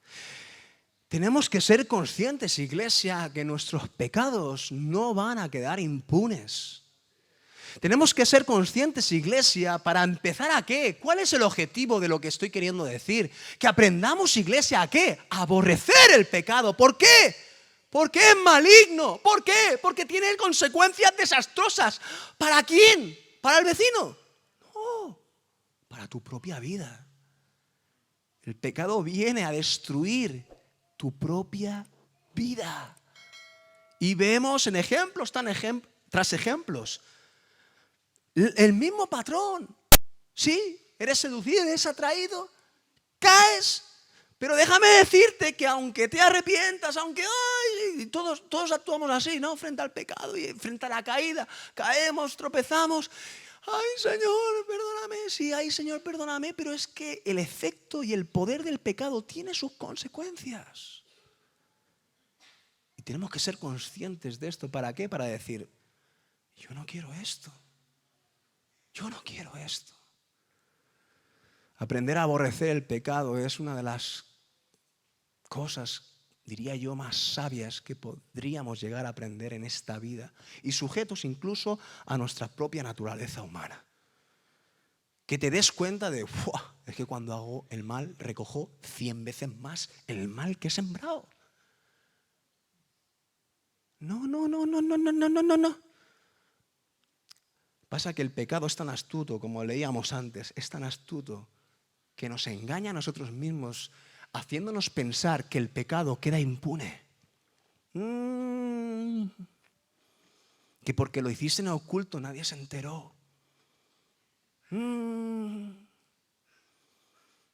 Tenemos que ser conscientes, iglesia, que nuestros pecados no van a quedar impunes. Tenemos que ser conscientes, iglesia, para empezar ¿a qué? ¿Cuál es el objetivo de lo que estoy queriendo decir? Que aprendamos, iglesia, ¿a qué? A aborrecer el pecado. ¿Por qué? Porque es maligno. ¿Por qué? Porque tiene consecuencias desastrosas. ¿Para quién? ¿Para el vecino? No, para tu propia vida. El pecado viene a destruir tu propia vida. Y vemos en ejemplos tras ejemplos. El mismo patrón. Sí, eres seducido, eres atraído, caes. Pero déjame decirte que aunque te arrepientas, aunque todos actuamos así, ¿no? Frente al pecado y frente a la caída, caemos, tropezamos. Ay, Señor, perdóname. Sí, ay, Señor, perdóname. Pero es que el efecto y el poder del pecado tiene sus consecuencias. Y tenemos que ser conscientes de esto. ¿Para qué? Para decir, yo no quiero esto. Yo no quiero esto. Aprender a aborrecer el pecado es una de las cosas, diría yo, más sabias que podríamos llegar a aprender en esta vida y sujetos incluso a nuestra propia naturaleza humana. Que te des cuenta de, es que cuando hago el mal recojo 100 veces más el mal que he sembrado. No. Pasa que el pecado es tan astuto, como leíamos antes, es tan astuto que nos engaña a nosotros mismos, haciéndonos pensar que el pecado queda impune. Que porque lo hiciste en oculto nadie se enteró.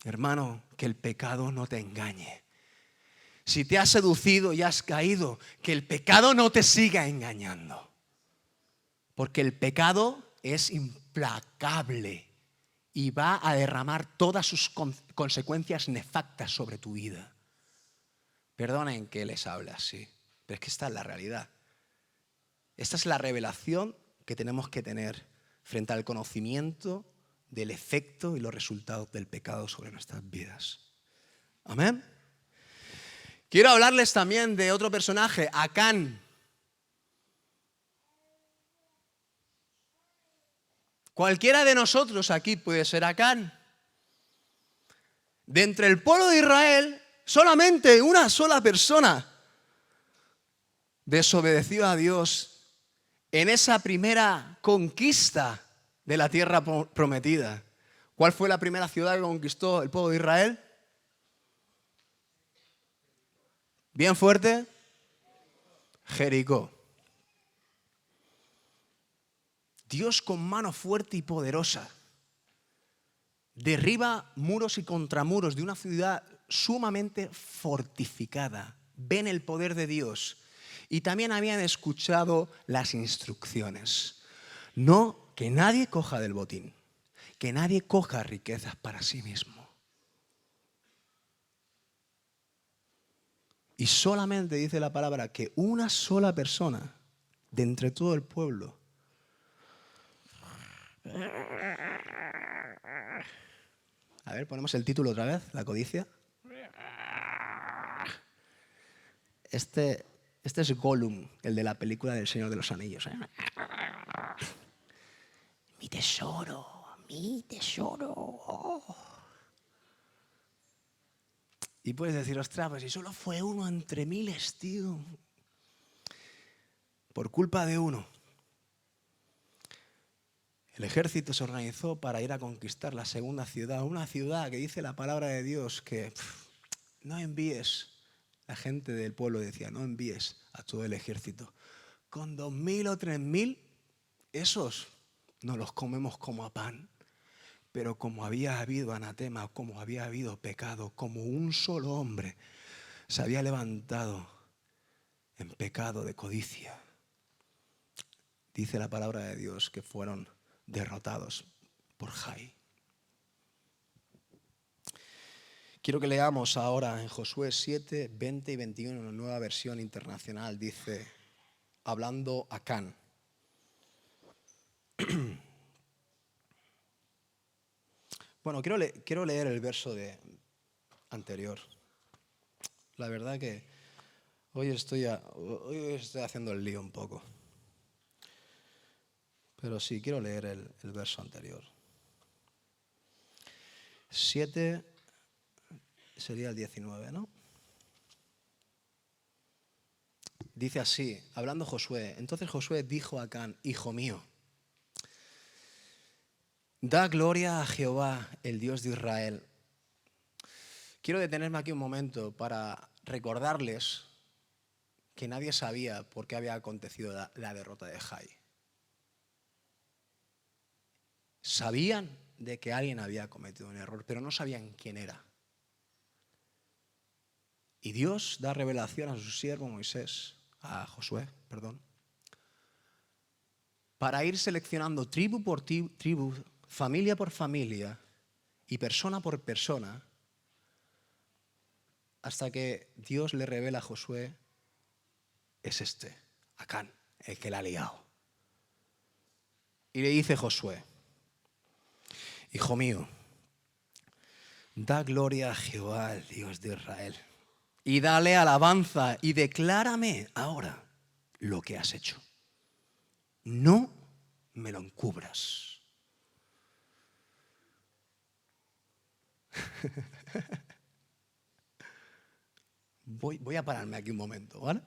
Hermano, que el pecado no te engañe. Si te has seducido y has caído, que el pecado no te siga engañando. Porque el pecado es implacable y va a derramar todas sus consecuencias nefastas sobre tu vida. Perdonen que les hable así, pero es que esta es la realidad. Esta es la revelación que tenemos que tener frente al conocimiento del efecto y los resultados del pecado sobre nuestras vidas. Amén. Quiero hablarles también de otro personaje, Acán. Cualquiera de nosotros aquí puede ser Acán. De entre el pueblo de Israel, solamente una sola persona desobedeció a Dios en esa primera conquista de la tierra prometida. ¿Cuál fue la primera ciudad que conquistó el pueblo de Israel? Bien fuerte. Jericó. Dios con mano fuerte y poderosa derriba muros y contramuros de una ciudad sumamente fortificada. Ven el poder de Dios y también habían escuchado las instrucciones. No, que nadie coja del botín, que nadie coja riquezas para sí mismo. Y solamente dice la palabra que una sola persona de entre todo el pueblo A ver, ponemos el título otra vez, la codicia. Este es Gollum, el de la película del Señor de los Anillos. Mi tesoro, mi tesoro. Y puedes decir, ostras, pues si solo fue uno entre miles, tío. Por culpa de uno. El ejército se organizó para ir a conquistar la segunda ciudad, una ciudad que dice la palabra de Dios que no envíes, la gente del pueblo decía, no envíes a todo el ejército. Con 2.000 o 3.000, esos nos los comemos como a pan. Pero como había habido anatema, como había habido pecado, como un solo hombre se había levantado en pecado de codicia, dice la palabra de Dios que fueron derrotados por Jai. Quiero que leamos ahora en Josué 7, 20 y 21, una nueva versión internacional, dice, hablando Acán. Bueno, quiero leer el verso anterior. La verdad que hoy estoy haciendo el lío un poco. Pero sí, quiero leer el verso anterior. 7 sería el 19, ¿no? Dice así, hablando Josué. Entonces Josué dijo a Acán, hijo mío, da gloria a Jehová, el Dios de Israel. Quiero detenerme aquí un momento para recordarles que nadie sabía por qué había acontecido la derrota de Jai. Sabían de que alguien había cometido un error, pero no sabían quién era. Y Dios da revelación a su siervo Moisés, a Josué, para ir seleccionando tribu por tribu, familia por familia y persona por persona, hasta que Dios le revela a Josué, es Acán, el que la ha liado. Y le dice Josué: hijo mío, da gloria a Jehová, el Dios de Israel, y dale alabanza y declárame ahora lo que has hecho. No me lo encubras. Voy a pararme aquí un momento, ¿vale?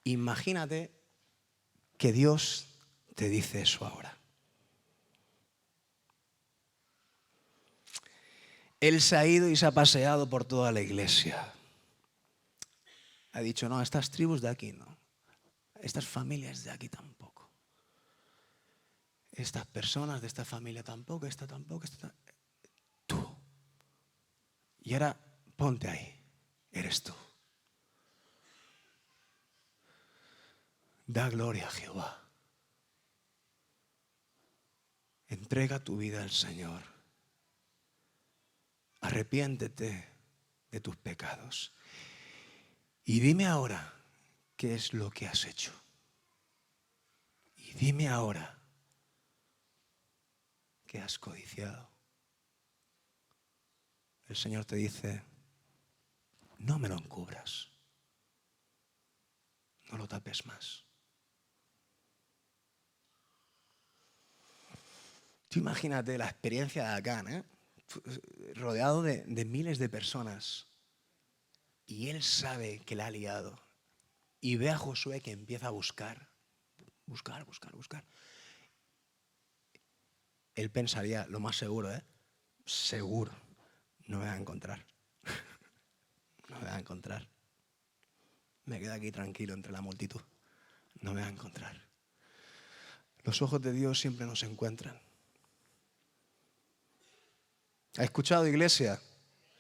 Imagínate que Dios te dice eso ahora. Él se ha ido y se ha paseado por toda la iglesia. Ha dicho: no, estas tribus de aquí no. Estas familias de aquí tampoco. Estas personas de esta familia tampoco, esta tampoco, esta tampoco. Tú. Y ahora ponte ahí. Eres tú. Da gloria a Jehová. Entrega tu vida al Señor. Arrepiéntete de tus pecados. Y dime ahora qué es lo que has hecho. Y dime ahora qué has codiciado. El Señor te dice: no me lo encubras. No lo tapes más. Tú imagínate la experiencia de Acán, rodeado de miles de personas. Y él sabe que la ha liado. Y ve a Josué que empieza a buscar. Buscar. Él pensaría, lo más seguro, seguro, no me va a encontrar. No me va a encontrar. Me quedo aquí tranquilo entre la multitud. No me va a encontrar. Los ojos de Dios siempre nos encuentran. ¿Ha escuchado, iglesia?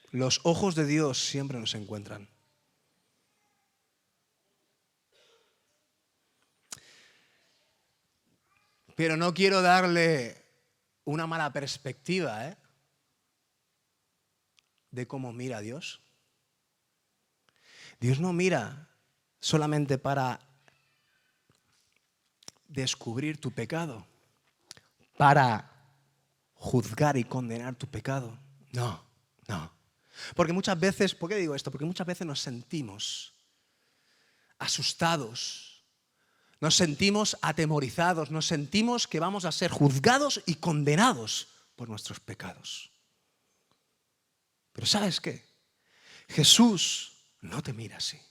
Los ojos de Dios siempre nos encuentran. Pero no quiero darle una mala perspectiva, de cómo mira a Dios. Dios no mira solamente para descubrir tu pecado, para juzgar y condenar tu pecado. No. Porque muchas veces, ¿por qué digo esto? Porque muchas veces nos sentimos asustados, nos sentimos atemorizados, nos sentimos que vamos a ser juzgados y condenados por nuestros pecados. Pero ¿sabes qué? Jesús no te mira así.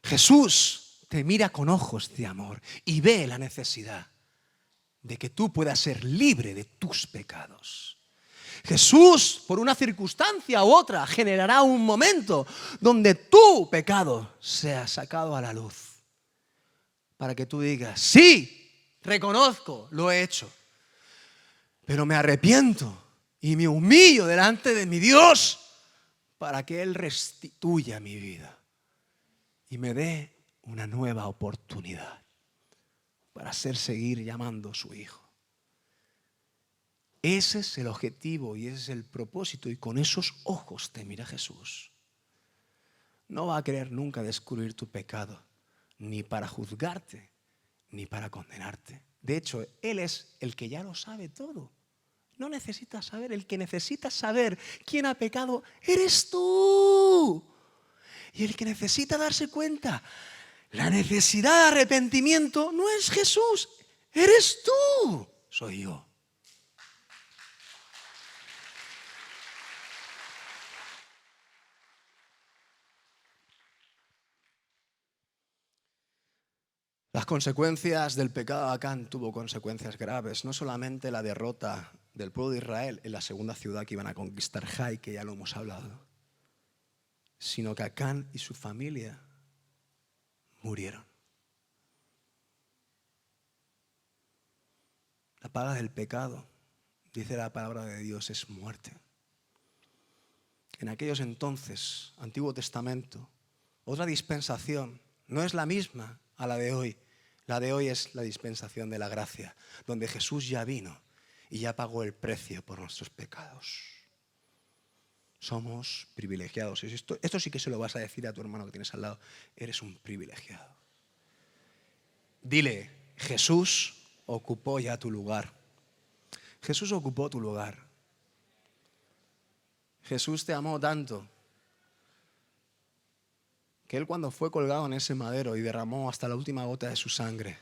Jesús te mira con ojos de amor y ve la necesidad de que tú puedas ser libre de tus pecados. Jesús, por una circunstancia u otra, generará un momento donde tu pecado sea sacado a la luz. Para que tú digas: sí, reconozco, lo he hecho. Pero me arrepiento y me humillo delante de mi Dios para que Él restituya mi vida y me dé una nueva oportunidad para seguir llamando su hijo. Ese es el objetivo y ese es el propósito, y con esos ojos te mira Jesús. No va a querer nunca descubrir tu pecado, ni para juzgarte, ni para condenarte. De hecho, Él es el que ya lo sabe todo. No necesitas saber, el que necesita saber quién ha pecado eres tú. Y el que necesita darse cuenta, la necesidad de arrepentimiento no es Jesús, eres tú, soy yo. Las consecuencias del pecado de Acán tuvo consecuencias graves, no solamente la derrota del pueblo de Israel en la segunda ciudad que iban a conquistar, Jai, que ya lo hemos hablado, sino que Acán y su familia murieron. La paga del pecado, dice la palabra de Dios, es muerte. En aquellos entonces, Antiguo Testamento, otra dispensación, no es la misma a la de hoy. La de hoy es la dispensación de la gracia, donde Jesús ya vino y ya pagó el precio por nuestros pecados. Somos privilegiados. Esto sí que se lo vas a decir a tu hermano que tienes al lado. Eres un privilegiado. Dile: Jesús ocupó ya tu lugar. Jesús ocupó tu lugar. Jesús te amó tanto que Él, cuando fue colgado en ese madero y derramó hasta la última gota de su sangre,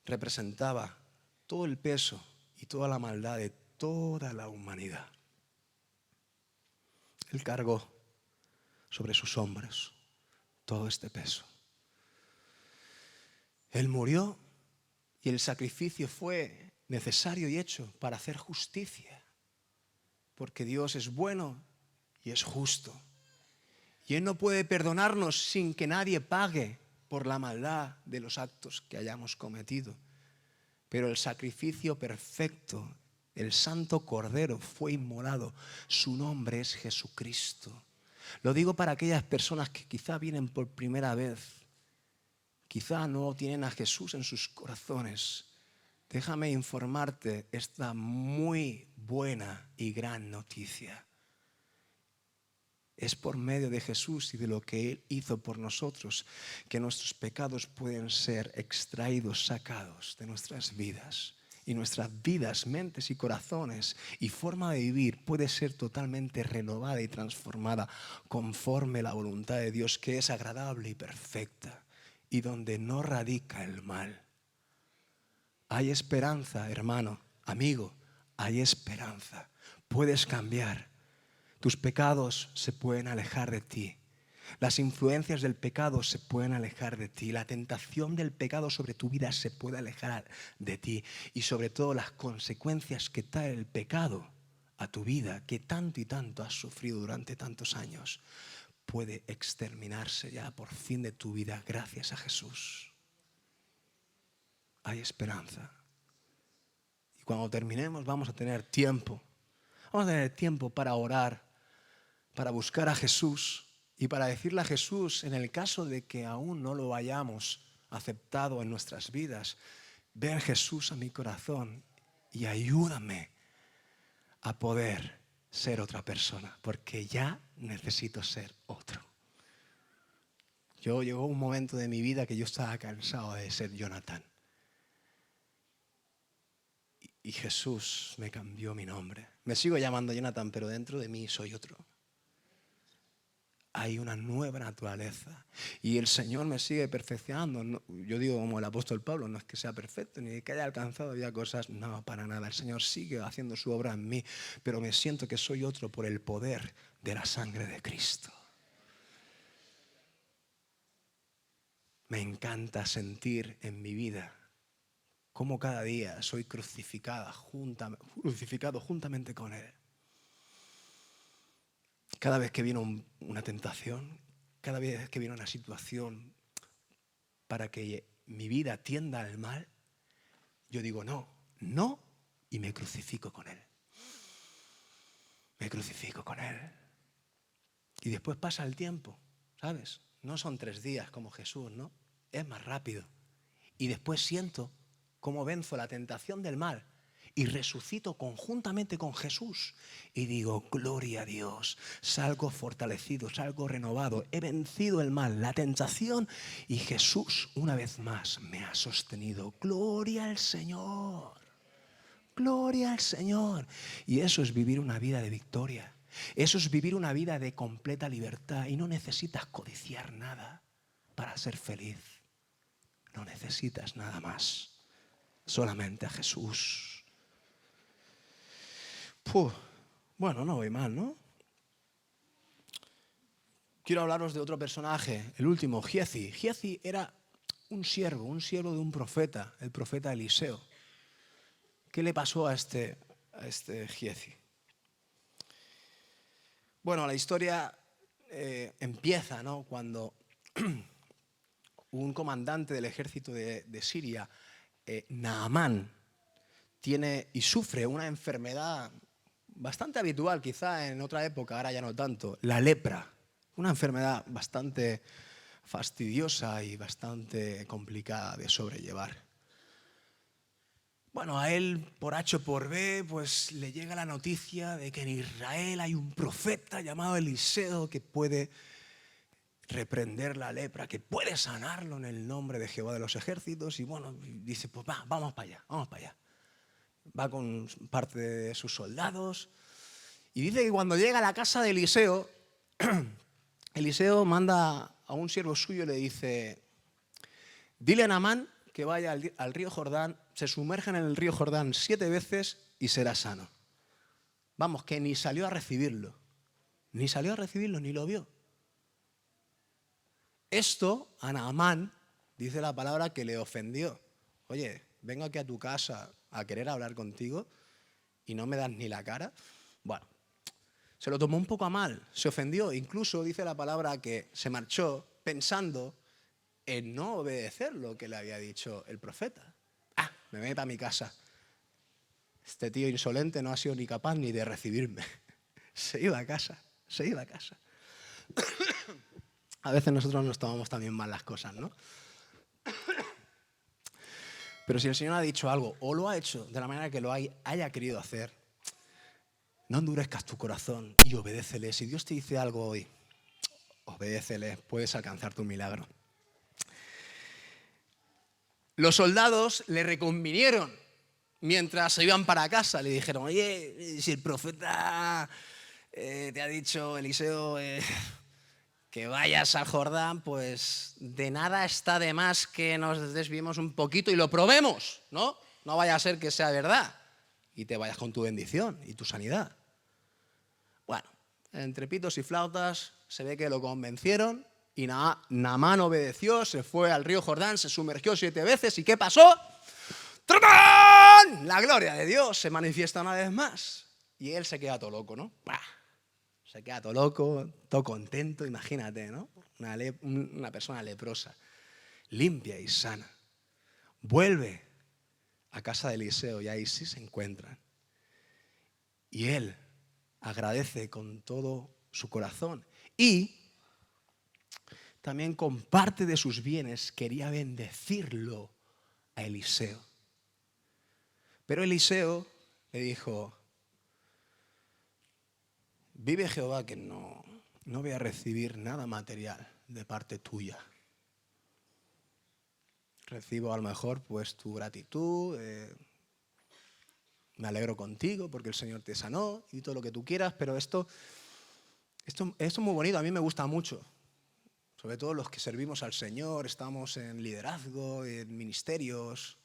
representaba todo el peso y toda la maldad de toda la humanidad. Él cargó sobre sus hombros todo este peso. Él murió y el sacrificio fue necesario y hecho para hacer justicia, porque Dios es bueno y es justo. Y Él no puede perdonarnos sin que nadie pague por la maldad de los actos que hayamos cometido. Pero el sacrificio perfecto, el Santo Cordero, fue inmolado. Su nombre es Jesucristo. Lo digo para aquellas personas que quizá vienen por primera vez, quizá no tienen a Jesús en sus corazones. Déjame informarte esta muy buena y gran noticia. Es por medio de Jesús y de lo que Él hizo por nosotros que nuestros pecados pueden ser extraídos, sacados de nuestras vidas. Y nuestras vidas, mentes y corazones y forma de vivir puede ser totalmente renovada y transformada conforme la voluntad de Dios, que es agradable y perfecta y donde no radica el mal. Hay esperanza, hermano, amigo, hay esperanza. Puedes cambiar. Tus pecados se pueden alejar de ti. Las influencias del pecado se pueden alejar de ti. La tentación del pecado sobre tu vida se puede alejar de ti. Y sobre todo las consecuencias que trae el pecado a tu vida, que tanto y tanto has sufrido durante tantos años, puede exterminarse ya por fin de tu vida gracias a Jesús. Hay esperanza. Y cuando terminemos vamos a tener tiempo. Vamos a tener tiempo para orar, para buscar a Jesús y para decirle a Jesús, en el caso de que aún no lo hayamos aceptado en nuestras vidas, ven Jesús a mi corazón y ayúdame a poder ser otra persona, porque ya necesito ser otro. Llegó un momento de mi vida que yo estaba cansado de ser Jonathan. Y Jesús me cambió mi nombre. Me sigo llamando Jonathan, pero dentro de mí soy otro. Hay una nueva naturaleza. Y el Señor me sigue perfeccionando. Yo digo como el apóstol Pablo, no es que sea perfecto, ni que haya alcanzado ya cosas. No, para nada. El Señor sigue haciendo su obra en mí, pero me siento que soy otro por el poder de la sangre de Cristo. Me encanta sentir en mi vida cómo cada día soy crucificado juntamente con Él. Cada vez que viene una tentación, cada vez que viene una situación para que mi vida tienda al mal, yo digo no, y me crucifico con Él. Me crucifico con Él. Y después pasa el tiempo, ¿sabes? No son 3 días como Jesús, ¿no? Es más rápido. Y después siento cómo venzo la tentación del mal y resucito conjuntamente con Jesús. Y digo, gloria a Dios, salgo fortalecido, salgo renovado. He vencido el mal, la tentación, y Jesús una vez más me ha sostenido. Gloria al Señor, gloria al Señor. Y eso es vivir una vida de victoria. Eso es vivir una vida de completa libertad. Y no necesitas codiciar nada para ser feliz. No necesitas nada más. Solamente a Jesús. Bueno, no voy mal, ¿no? Quiero hablaros de otro personaje, el último, Giezi. Giezi era un siervo de un profeta, el profeta Eliseo. ¿Qué le pasó a este Giezi? Bueno, la historia empieza, ¿no?, cuando un comandante del ejército de Siria, Naamán, tiene y sufre una enfermedad bastante habitual, quizá en otra época, ahora ya no tanto, la lepra. Una enfermedad bastante fastidiosa y bastante complicada de sobrellevar. Bueno, a él, por H o por B, pues le llega la noticia de que en Israel hay un profeta llamado Eliseo que puede reprender la lepra, que puede sanarlo en el nombre de Jehová de los ejércitos. Y bueno, dice, pues vamos para allá, vamos para allá. Va con parte de sus soldados. Y dice que cuando llega a la casa de Eliseo, Eliseo manda a un siervo suyo y le dice, dile a Naamán que vaya al río Jordán, se sumerja en el río Jordán 7 veces y será sano. Vamos, que ni salió a recibirlo. Ni salió a recibirlo, ni lo vio. Esto a Naamán, dice la palabra, que le ofendió. Oye, vengo aquí a tu casa a querer hablar contigo y no me das ni la cara. Bueno, se lo tomó un poco a mal, se ofendió. Incluso dice la palabra que se marchó pensando en no obedecer lo que le había dicho el profeta. Me voy para mi casa. Este tío insolente no ha sido ni capaz ni de recibirme. Se iba a casa, se iba a casa. A veces nosotros nos tomamos también mal las cosas, ¿no? Pero si el Señor ha dicho algo o lo ha hecho de la manera que lo haya querido hacer, no endurezcas tu corazón y obedécele. Si Dios te dice algo hoy, obedécele, puedes alcanzar tu milagro. Los soldados le reconvinieron mientras se iban para casa. Le dijeron, oye, si el profeta te ha dicho, Eliseo, que vayas al Jordán, pues de nada está de más que nos desviemos un poquito y lo probemos, ¿no? No vaya a ser que sea verdad y te vayas con tu bendición y tu sanidad. Bueno, entre pitos y flautas se ve que lo convencieron y Naamán obedeció, se fue al río Jordán, se sumergió 7 veces y ¿qué pasó? ¡Tratán! La gloria de Dios se manifiesta una vez más y él se queda todo loco, ¿no? Se queda todo loco, todo contento, imagínate, ¿no? Una persona leprosa, limpia y sana. Vuelve a casa de Eliseo y ahí sí se encuentran. Y él agradece con todo su corazón y también con parte de sus bienes quería bendecirlo a Eliseo. Pero Eliseo le dijo, vive Jehová que no voy a recibir nada material de parte tuya. Recibo a lo mejor pues tu gratitud, me alegro contigo porque el Señor te sanó y todo lo que tú quieras, pero esto es muy bonito, a mí me gusta mucho. Sobre todo los que servimos al Señor, estamos en liderazgo, en ministerios,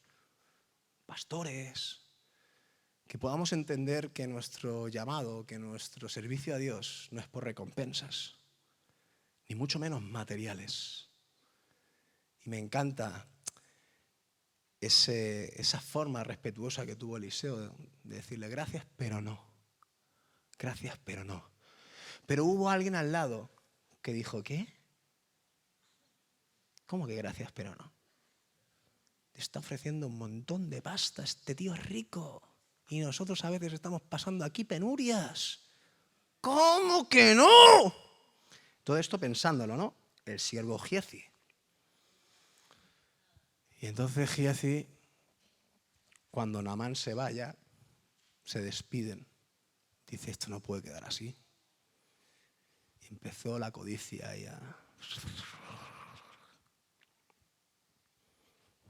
pastores, que podamos entender que nuestro llamado, que nuestro servicio a Dios no es por recompensas, ni mucho menos materiales. Y me encanta esa forma respetuosa que tuvo Eliseo de decirle gracias, pero no. Gracias, pero no. Pero hubo alguien al lado que dijo, ¿qué? ¿Cómo que gracias, pero no? Te está ofreciendo un montón de pasta, este tío es rico. Y nosotros a veces estamos pasando aquí penurias. ¿Cómo que no? Todo esto pensándolo, ¿no? El siervo Giezi. Y entonces Giezi, cuando Naamán se vaya, se despiden. Dice, esto no puede quedar así. Y empezó la codicia y a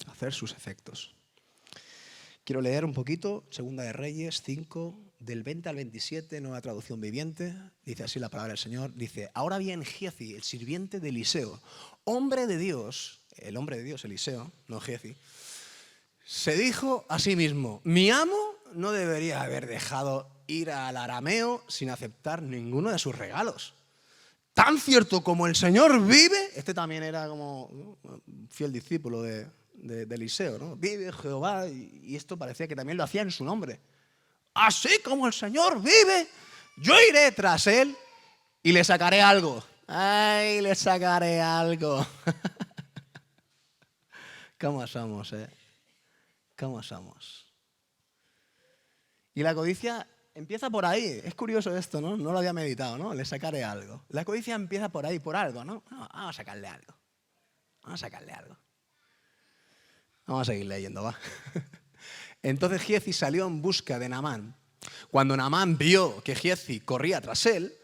hacer sus efectos. Quiero leer un poquito, Segunda de Reyes 5, del 20 al 27, nueva traducción viviente. Dice así la palabra del Señor. Dice, ahora bien Giezi, el sirviente de Eliseo, hombre de Dios, el hombre de Dios, Eliseo, no Giezi, se dijo a sí mismo, mi amo no debería haber dejado ir al arameo sin aceptar ninguno de sus regalos. Tan cierto como el Señor vive, este también era como un fiel discípulo de Eliseo, ¿no? Vive Jehová, y esto parecía que también lo hacía en su nombre. Así como el Señor vive, yo iré tras él y le sacaré algo. ¡Ay, le sacaré algo! ¿Cómo somos, ¿Cómo somos? Y la codicia empieza por ahí. Es curioso esto, ¿no? No lo había meditado, ¿no? Le sacaré algo. La codicia empieza por ahí, por algo, ¿no? Vamos a sacarle algo. Vamos a sacarle algo. Vamos a seguir leyendo, va. Entonces Giezi salió en busca de Naamán. Cuando Naamán vio que Giezi corría tras él,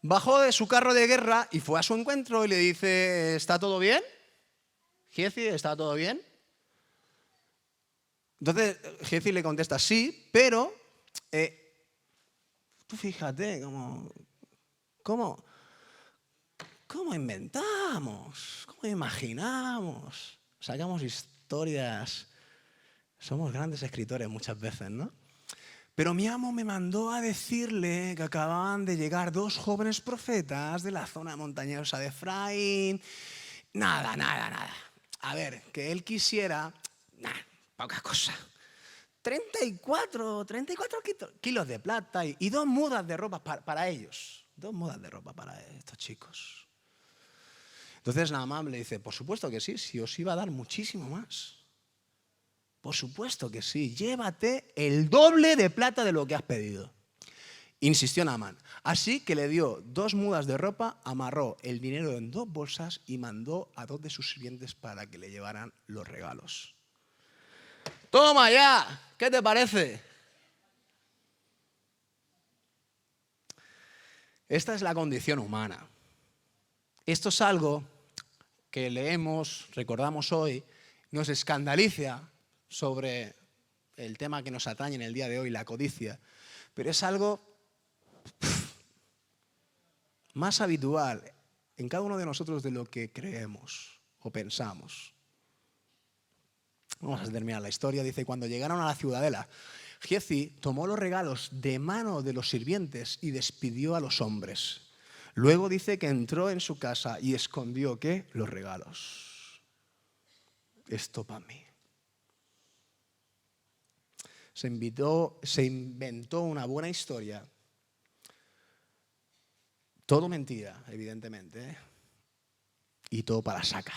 bajó de su carro de guerra y fue a su encuentro y le dice, ¿está todo bien? Giezi, ¿está todo bien? Entonces Giezi le contesta, sí, pero tú fíjate cómo inventamos, cómo imaginamos, sacamos historias. Somos grandes escritores muchas veces, ¿no? Pero mi amo me mandó a decirle que acababan de llegar 2 jóvenes profetas de la zona montañosa de Efraín. Nada. A ver, que él quisiera, poca cosa. 34 kilos de plata y 2 mudas de ropa para ellos. 2 mudas de ropa para estos chicos. Entonces Naamán le dice, por supuesto que sí, si os iba a dar muchísimo más. Por supuesto que sí, llévate el doble de plata de lo que has pedido. Insistió Naamán. Así que le dio 2 mudas de ropa, amarró el dinero en 2 bolsas y mandó a 2 de sus sirvientes para que le llevaran los regalos. ¡Toma ya! ¿Qué te parece? Esta es la condición humana. Esto es algo que leemos, recordamos hoy, nos escandaliza sobre el tema que nos atañe en el día de hoy, la codicia, pero es algo más habitual en cada uno de nosotros de lo que creemos o pensamos. Vamos a terminar la historia. Dice, cuando llegaron a la ciudadela, Giezi tomó los regalos de mano de los sirvientes y despidió a los hombres. Luego dice que entró en su casa y escondió, ¿qué? Los regalos. Esto para mí. Se inventó una buena historia. Todo mentira, evidentemente, ¿eh? Y todo para saca.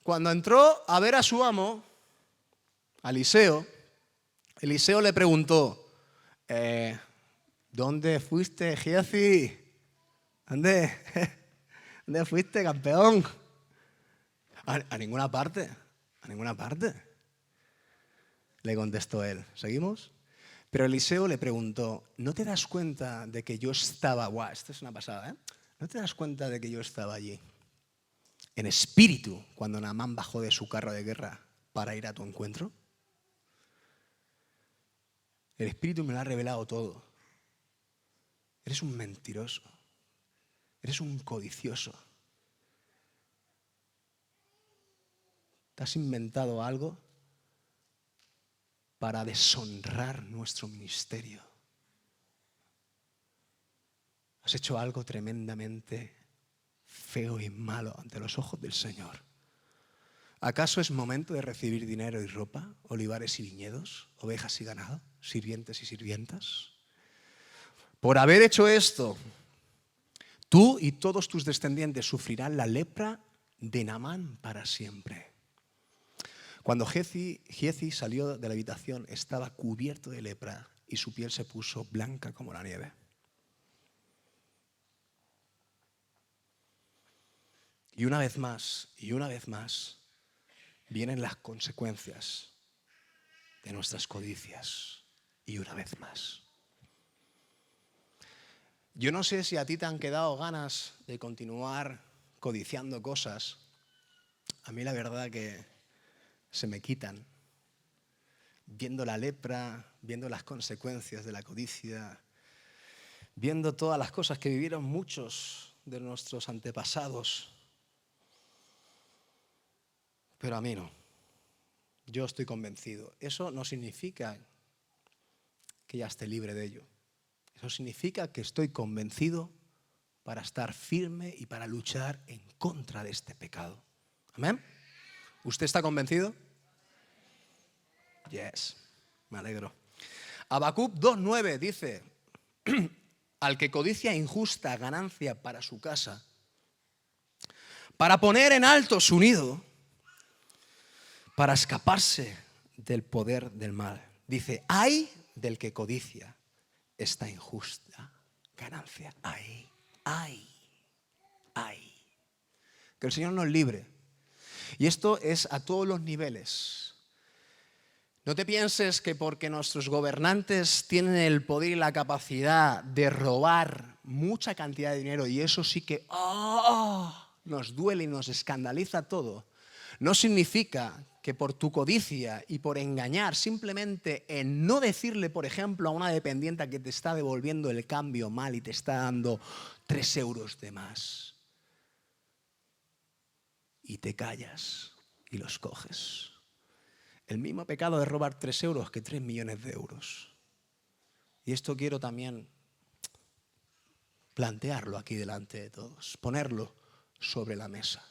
Cuando entró a ver a su amo, a Eliseo, Eliseo le preguntó, ¿dónde fuiste, Giezi? ¿Dónde fuiste, campeón? A ninguna parte, a ninguna parte. Le contestó él. ¿Seguimos? Pero Eliseo le preguntó, ¿no te das cuenta de que yo estaba... Guau, esto es una pasada, ¿eh? ¿No te das cuenta de que yo estaba allí? En espíritu, cuando Naamán bajó de su carro de guerra para ir a tu encuentro. El espíritu me lo ha revelado todo. Eres un mentiroso. Eres un codicioso. ¿Te has inventado algo para deshonrar nuestro ministerio? Has hecho algo tremendamente feo y malo ante los ojos del Señor. ¿Acaso es momento de recibir dinero y ropa, olivares y viñedos, ovejas y ganado, sirvientes y sirvientas? Por haber hecho esto, tú y todos tus descendientes sufrirán la lepra de Naamán para siempre. Cuando Giezi salió de la habitación, estaba cubierto de lepra y su piel se puso blanca como la nieve. Y una vez más, vienen las consecuencias de nuestras codicias. Y una vez más. Yo no sé si a ti te han quedado ganas de continuar codiciando cosas. A mí la verdad que se me quitan. Viendo la lepra, viendo las consecuencias de la codicia, viendo todas las cosas que vivieron muchos de nuestros antepasados. Pero a mí no. Yo estoy convencido. Eso no significa que ya esté libre de ello. Eso significa que estoy convencido para estar firme y para luchar en contra de este pecado. ¿Amén? ¿Usted está convencido? Yes, me alegro. Habacuc 2:9 dice, al que codicia injusta ganancia para su casa, para poner en alto su nido, para escaparse del poder del mal. Dice, ay del que codicia esta injusta ganancia. Ay. Que el Señor nos libre. Y esto es a todos los niveles. No te pienses que porque nuestros gobernantes tienen el poder y la capacidad de robar mucha cantidad de dinero, y eso sí que nos duele y nos escandaliza todo, no significa que por tu codicia y por engañar, simplemente en no decirle, por ejemplo, a una dependienta que te está devolviendo el cambio mal y te está dando 3 euros de más, y te callas y los coges. El mismo pecado de robar 3 euros que 3 millones de euros. Y esto quiero también plantearlo aquí delante de todos, ponerlo sobre la mesa.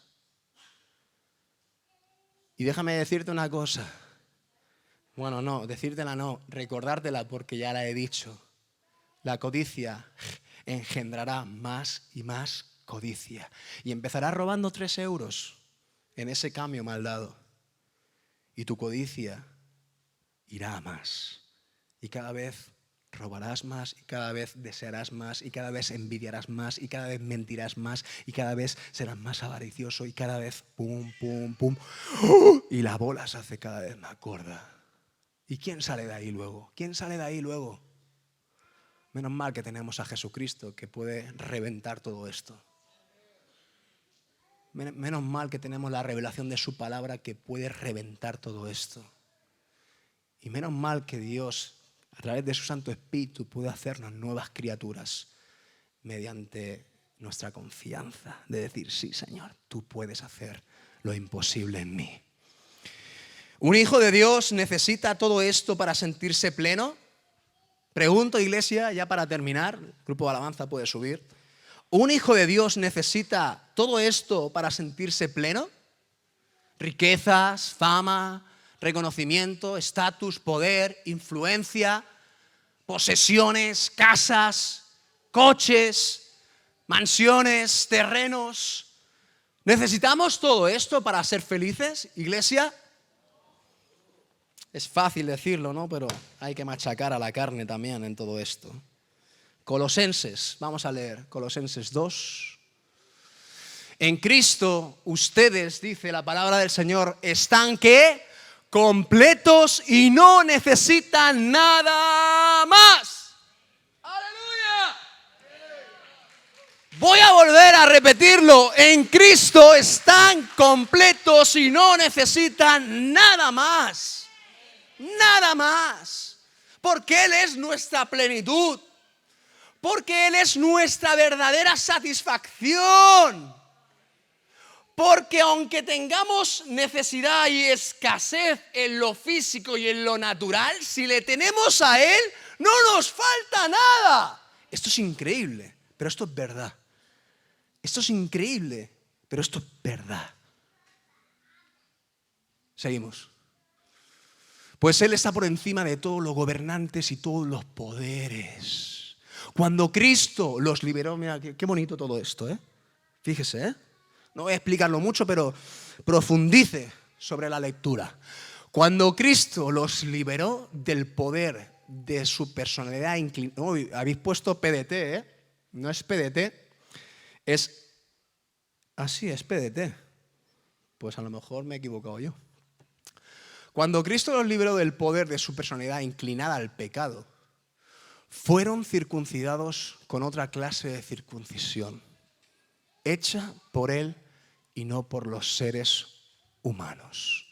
Y déjame decirte una cosa. Bueno, no, decírtela no, recordártela porque ya la he dicho. La codicia engendrará más y más codicia. Y empezarás robando 3 euros en ese cambio mal dado. Y tu codicia irá a más. Y cada vez robarás más, y cada vez desearás más, y cada vez envidiarás más, y cada vez mentirás más, y cada vez serás más avaricioso, y cada vez pum, pum, pum. Y la bola se hace cada vez más gorda. ¿Y quién sale de ahí luego? ¿Quién sale de ahí luego? Menos mal que tenemos a Jesucristo que puede reventar todo esto. Menos mal que tenemos la revelación de su palabra que puede reventar todo esto. Y menos mal que Dios, a través de su Santo Espíritu, puede hacernos nuevas criaturas mediante nuestra confianza de decir, sí, Señor, tú puedes hacer lo imposible en mí. ¿Un hijo de Dios necesita todo esto para sentirse pleno? Pregunto, iglesia, ya para terminar, el grupo de alabanza puede subir. ¿Un hijo de Dios necesita todo esto para sentirse pleno? Riquezas, fama, reconocimiento, estatus, poder, influencia, posesiones, casas, coches, mansiones, terrenos. ¿Necesitamos todo esto para ser felices, iglesia? Es fácil decirlo, ¿no? Pero hay que machacar a la carne también en todo esto. Colosenses, vamos a leer Colosenses 2. En Cristo ustedes, dice la palabra del Señor, están ¿qué? Completos y no necesitan nada más. ¡Aleluya! Voy a volver a repetirlo. En Cristo están completos y no necesitan nada más. Nada más. Porque Él es nuestra plenitud. Porque Él es nuestra verdadera satisfacción. Porque aunque tengamos necesidad y escasez en lo físico y en lo natural, si le tenemos a Él, no nos falta nada. Esto es increíble, pero esto es verdad. Esto es increíble, pero esto es verdad. Seguimos. Pues Él está por encima de todos los gobernantes y todos los poderes. Cuando Cristo los liberó, mira, qué bonito todo esto, ¿eh? Fíjese, ¿eh? No voy a explicarlo mucho, pero profundice sobre la lectura. Cuando Cristo los liberó del poder de su personalidad inclinada. Uy, habéis puesto PDT, ¿eh? No es PDT, es... Así es PDT. Pues a lo mejor me he equivocado yo. Cuando Cristo los liberó del poder de su personalidad inclinada al pecado, fueron circuncidados con otra clase de circuncisión, hecha por Él y no por los seres humanos.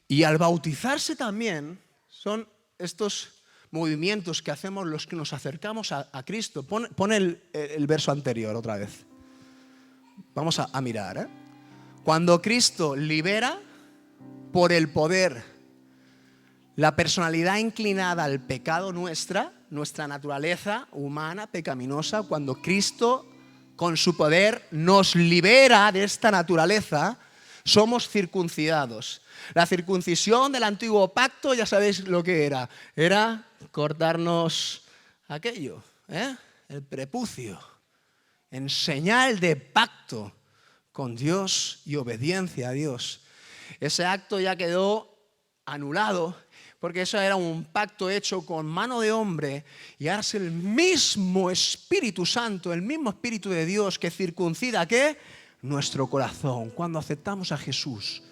Y al bautizarse también son estos movimientos que hacemos los que nos acercamos a Cristo. Pon el verso anterior otra vez. Vamos a mirar, ¿eh? Cuando Cristo libera por el poder la personalidad inclinada al pecado nuestra naturaleza humana pecaminosa, cuando Cristo con su poder nos libera de esta naturaleza, somos circuncidados. La circuncisión del antiguo pacto, ya sabéis lo que era cortarnos aquello, el prepucio, en señal de pacto con Dios y obediencia a Dios. Ese acto ya quedó anulado, porque eso era un pacto hecho con mano de hombre, y ahora es el mismo Espíritu Santo, el mismo Espíritu de Dios que circuncida, ¿qué? Nuestro corazón. Cuando aceptamos a Jesús,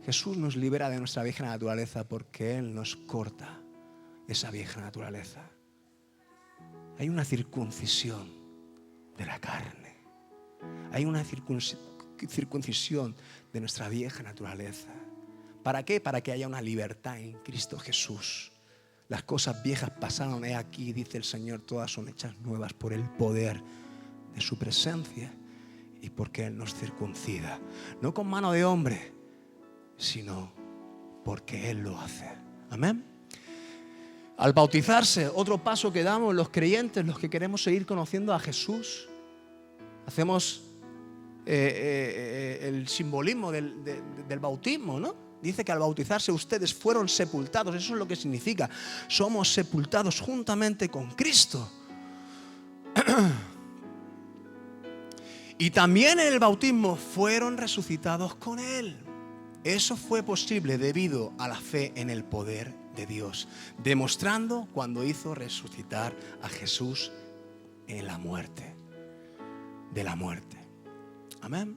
Jesús nos libera de nuestra vieja naturaleza porque Él nos corta esa vieja naturaleza. Hay una circuncisión de la carne. Hay una circuncisión de nuestra vieja naturaleza. ¿Para qué? Para que haya una libertad en Cristo Jesús. Las cosas viejas pasaron, he aquí, dice el Señor, todas son hechas nuevas por el poder de su presencia y porque Él nos circuncida. No con mano de hombre, sino porque Él lo hace. Amén. Al bautizarse, otro paso que damos los creyentes, los que queremos seguir conociendo a Jesús, hacemos el simbolismo del bautismo, ¿no? Dice que al bautizarse ustedes fueron sepultados. Eso es lo que significa. Somos sepultados juntamente con Cristo. Y también en el bautismo fueron resucitados con Él. Eso fue posible debido a la fe en el poder de Dios, demostrando cuando hizo resucitar a Jesús en la muerte, de la muerte. Amén.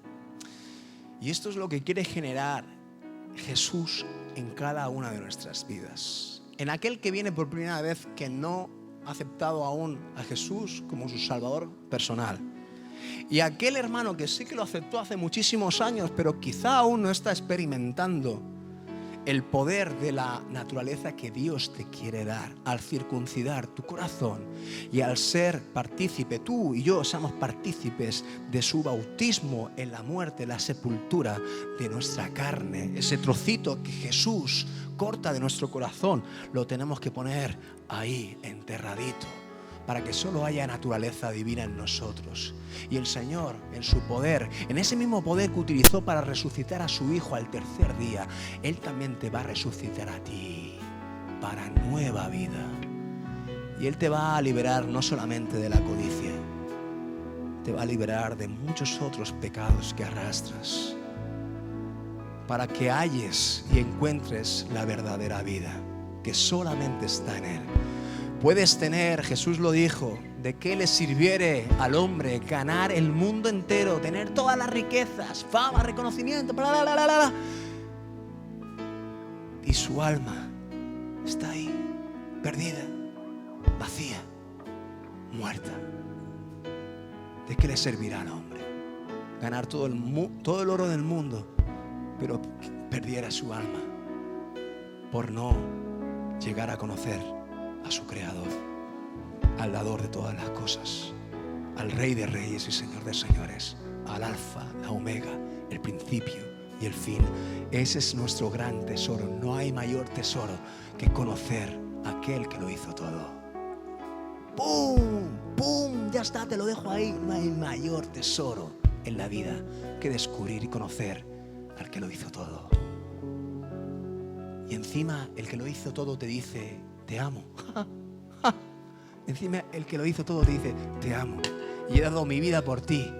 Y esto es lo que quiere generar Jesús en cada una de nuestras vidas. En aquel que viene por primera vez que no ha aceptado aún a Jesús como su Salvador personal. Y aquel hermano que sí que lo aceptó hace muchísimos años, pero quizá aún no está experimentando el poder de la naturaleza que Dios te quiere dar al circuncidar tu corazón y al ser partícipe, tú y yo somos partícipes de su bautismo en la muerte, la sepultura de nuestra carne. Ese trocito que Jesús corta de nuestro corazón lo tenemos que poner ahí enterradito, para que solo haya naturaleza divina en nosotros. Y el Señor, en su poder, en ese mismo poder que utilizó para resucitar a su Hijo al tercer día, Él también te va a resucitar a ti para nueva vida. Y Él te va a liberar no solamente de la codicia, te va a liberar de muchos otros pecados que arrastras, para que halles y encuentres la verdadera vida, que solamente está en Él. Puedes tener, Jesús lo dijo, ¿de qué le sirviere al hombre ganar el mundo entero, tener todas las riquezas, fama, reconocimiento, bla, bla, bla, bla, y su alma está ahí, perdida, vacía, muerta? ¿De qué le servirá al hombre ganar todo el oro del mundo, pero perdiera su alma por no llegar a conocer a su Creador, al dador de todas las cosas, al Rey de Reyes y Señor de Señores, al Alfa, la Omega, el principio y el fin? Ese es nuestro gran tesoro. No hay mayor tesoro que conocer a aquel que lo hizo todo. ¡Pum! ¡Pum! Ya está, te lo dejo ahí. No hay mayor tesoro en la vida que descubrir y conocer al que lo hizo todo. Y encima el que lo hizo todo te dice: te amo. Encima el que lo hizo todo te dice: te amo y he dado mi vida por ti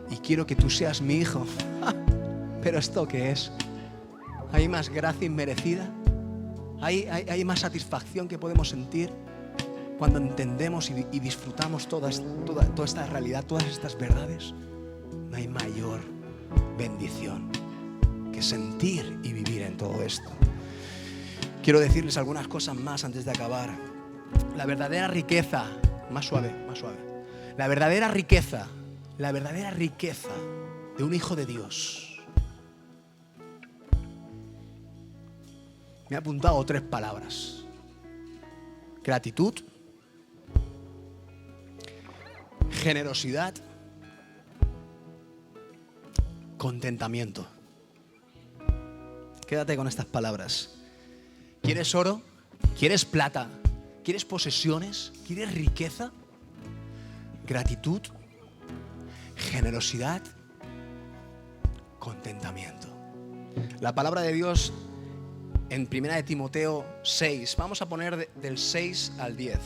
y quiero que tú seas mi hijo. Pero ¿esto qué es? ¿Hay más gracia inmerecida? ¿Hay más satisfacción que podemos sentir cuando entendemos y disfrutamos toda esta realidad, todas estas verdades? No hay mayor bendición que sentir y vivir en todo esto. Quiero decirles algunas cosas más antes de acabar. La verdadera riqueza, más suave. La verdadera riqueza de un hijo de Dios. Me he apuntado 3 palabras: gratitud, generosidad, contentamiento. Quédate con estas palabras. ¿Quieres oro? ¿Quieres plata? ¿Quieres posesiones? ¿Quieres riqueza? Gratitud, generosidad, contentamiento. La palabra de Dios en 1 de Timoteo 6, vamos a poner del 6 al 10,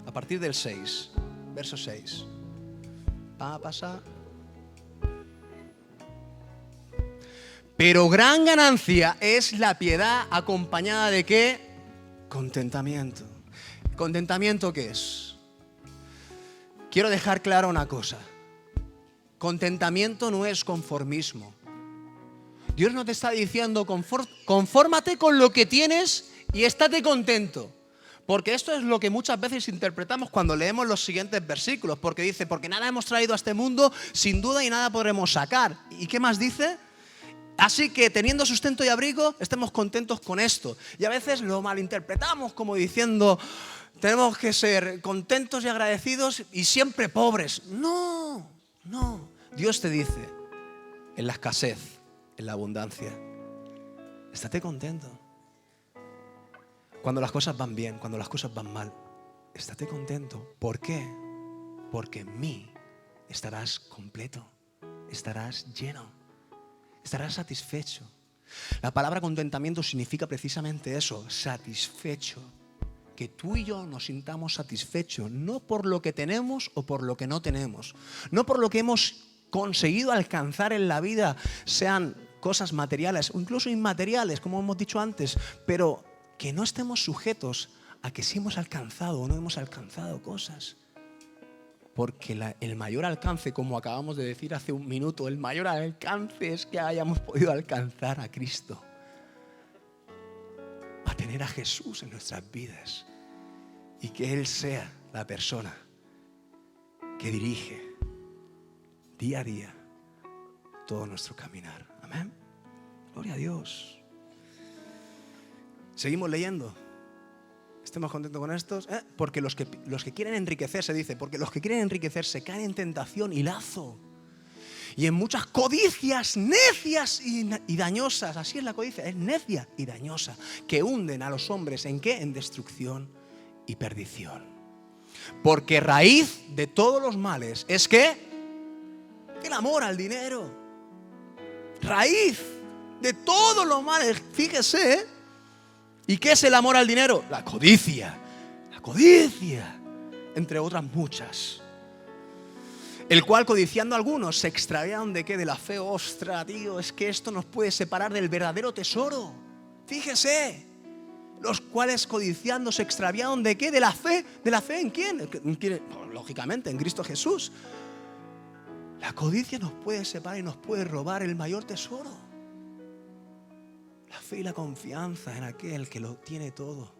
a partir del 6, verso 6. Pasa. Pero gran ganancia es la piedad acompañada de ¿qué? Contentamiento. ¿Contentamiento qué es? Quiero dejar clara una cosa. Contentamiento no es conformismo. Dios no te está diciendo confórmate con lo que tienes y estate contento. Porque esto es lo que muchas veces interpretamos cuando leemos los siguientes versículos. Porque dice, porque nada hemos traído a este mundo sin duda y nada podremos sacar. ¿Y qué más dice? Así que teniendo sustento y abrigo, estemos contentos con esto. Y a veces lo malinterpretamos como diciendo, tenemos que ser contentos y agradecidos y siempre pobres. No, no. Dios te dice, en la escasez, en la abundancia, estate contento. Cuando las cosas van bien, cuando las cosas van mal, estate contento. ¿Por qué? Porque en mí estarás completo, estarás lleno, estarás satisfecho. La palabra contentamiento significa precisamente eso, satisfecho. Que tú y yo nos sintamos satisfechos, no por lo que tenemos o por lo que no tenemos, no por lo que hemos conseguido alcanzar en la vida, sean cosas materiales o incluso inmateriales, como hemos dicho antes, pero que no estemos sujetos a que si hemos alcanzado o no hemos alcanzado cosas. Porque el mayor alcance, como acabamos de decir hace un minuto, el mayor alcance es que hayamos podido alcanzar a Cristo. A tener a Jesús en nuestras vidas. Y que Él sea la persona que dirige día a día todo nuestro caminar. Amén. Gloria a Dios. Seguimos leyendo. Estemos contentos con estos. Porque los que quieren enriquecerse, dice, porque los que quieren enriquecerse caen en tentación y lazo. Y en muchas codicias necias y dañosas. Así es la codicia, es necia y dañosa. Que hunden a los hombres, ¿en qué? En destrucción y perdición. Porque raíz de todos los males es ¿qué? El amor al dinero. Raíz de todos los males, fíjese, ¿y qué es el amor al dinero? La codicia, entre otras muchas. El cual, codiciando a algunos, se extraviaron de qué? De la fe. Ostras, tío, es que esto nos puede separar del verdadero tesoro. Fíjese, los cuales codiciando se extraviaron de qué? De la fe. ¿De la fe en quién? Lógicamente, en Cristo Jesús. La codicia nos puede separar y nos puede robar el mayor tesoro. La fe y la confianza en aquel que lo tiene todo.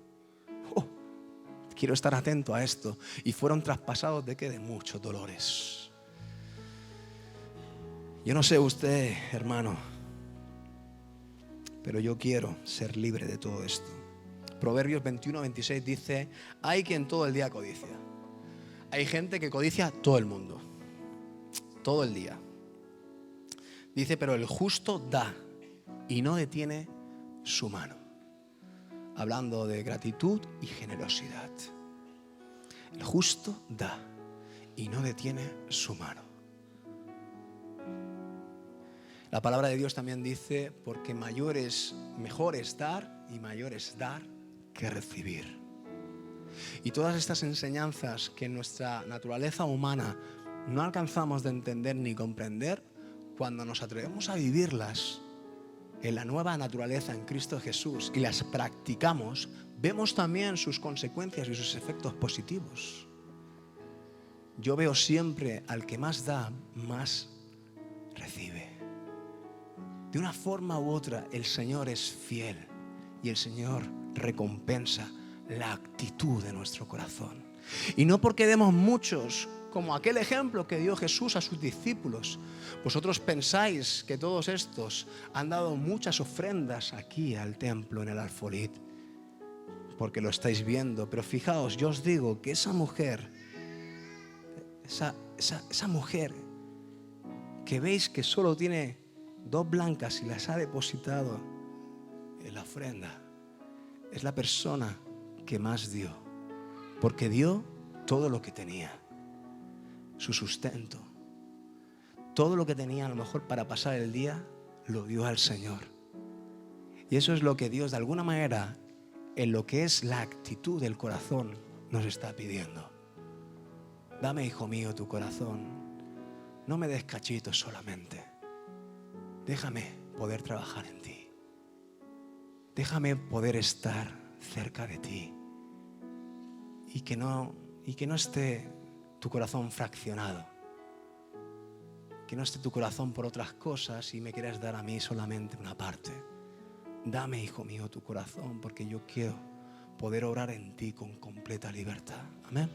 Quiero estar atento a esto. Y fueron traspasados de qué? De muchos dolores. Yo no sé usted, hermano, pero yo quiero ser libre de todo esto. Proverbios 21-26 dice, hay quien todo el día codicia. Hay gente que codicia todo el mundo, todo el día. Dice, pero el justo da y no detiene su mano. Hablando de gratitud y generosidad. El justo da y no detiene su mano. La palabra de Dios también dice, porque mejor es dar y mayor es dar que recibir. Y todas estas enseñanzas que en nuestra naturaleza humana no alcanzamos de entender ni comprender, cuando nos atrevemos a vivirlas en la nueva naturaleza en Cristo Jesús y las practicamos, vemos también sus consecuencias y sus efectos positivos. Yo veo siempre al que más da, más recibe. De una forma u otra, el Señor es fiel y el Señor recompensa la actitud de nuestro corazón. Y no porque demos muchos, como aquel ejemplo que dio Jesús a sus discípulos. Vosotros pensáis que todos estos han dado muchas ofrendas aquí al templo en el Alfolí, porque lo estáis viendo. Pero fijaos, yo os digo que esa mujer, esa mujer que veis que solo tiene 2 blancas y las ha depositado en la ofrenda, es la persona que más dio, porque dio todo lo que tenía, su sustento, todo lo que tenía a lo mejor para pasar el día, lo dio al Señor. Y eso es lo que Dios de alguna manera, en lo que es la actitud del corazón, nos está pidiendo. Dame, hijo mío, tu corazón, no me des cachitos solamente. Déjame poder trabajar en ti. Déjame poder estar cerca de ti. Y que no esté tu corazón fraccionado. que no esté tu corazón por otras cosas y me quieras dar a mí solamente una parte. Dame, hijo mío, tu corazón, porque yo quiero poder orar en ti con completa libertad. Amén.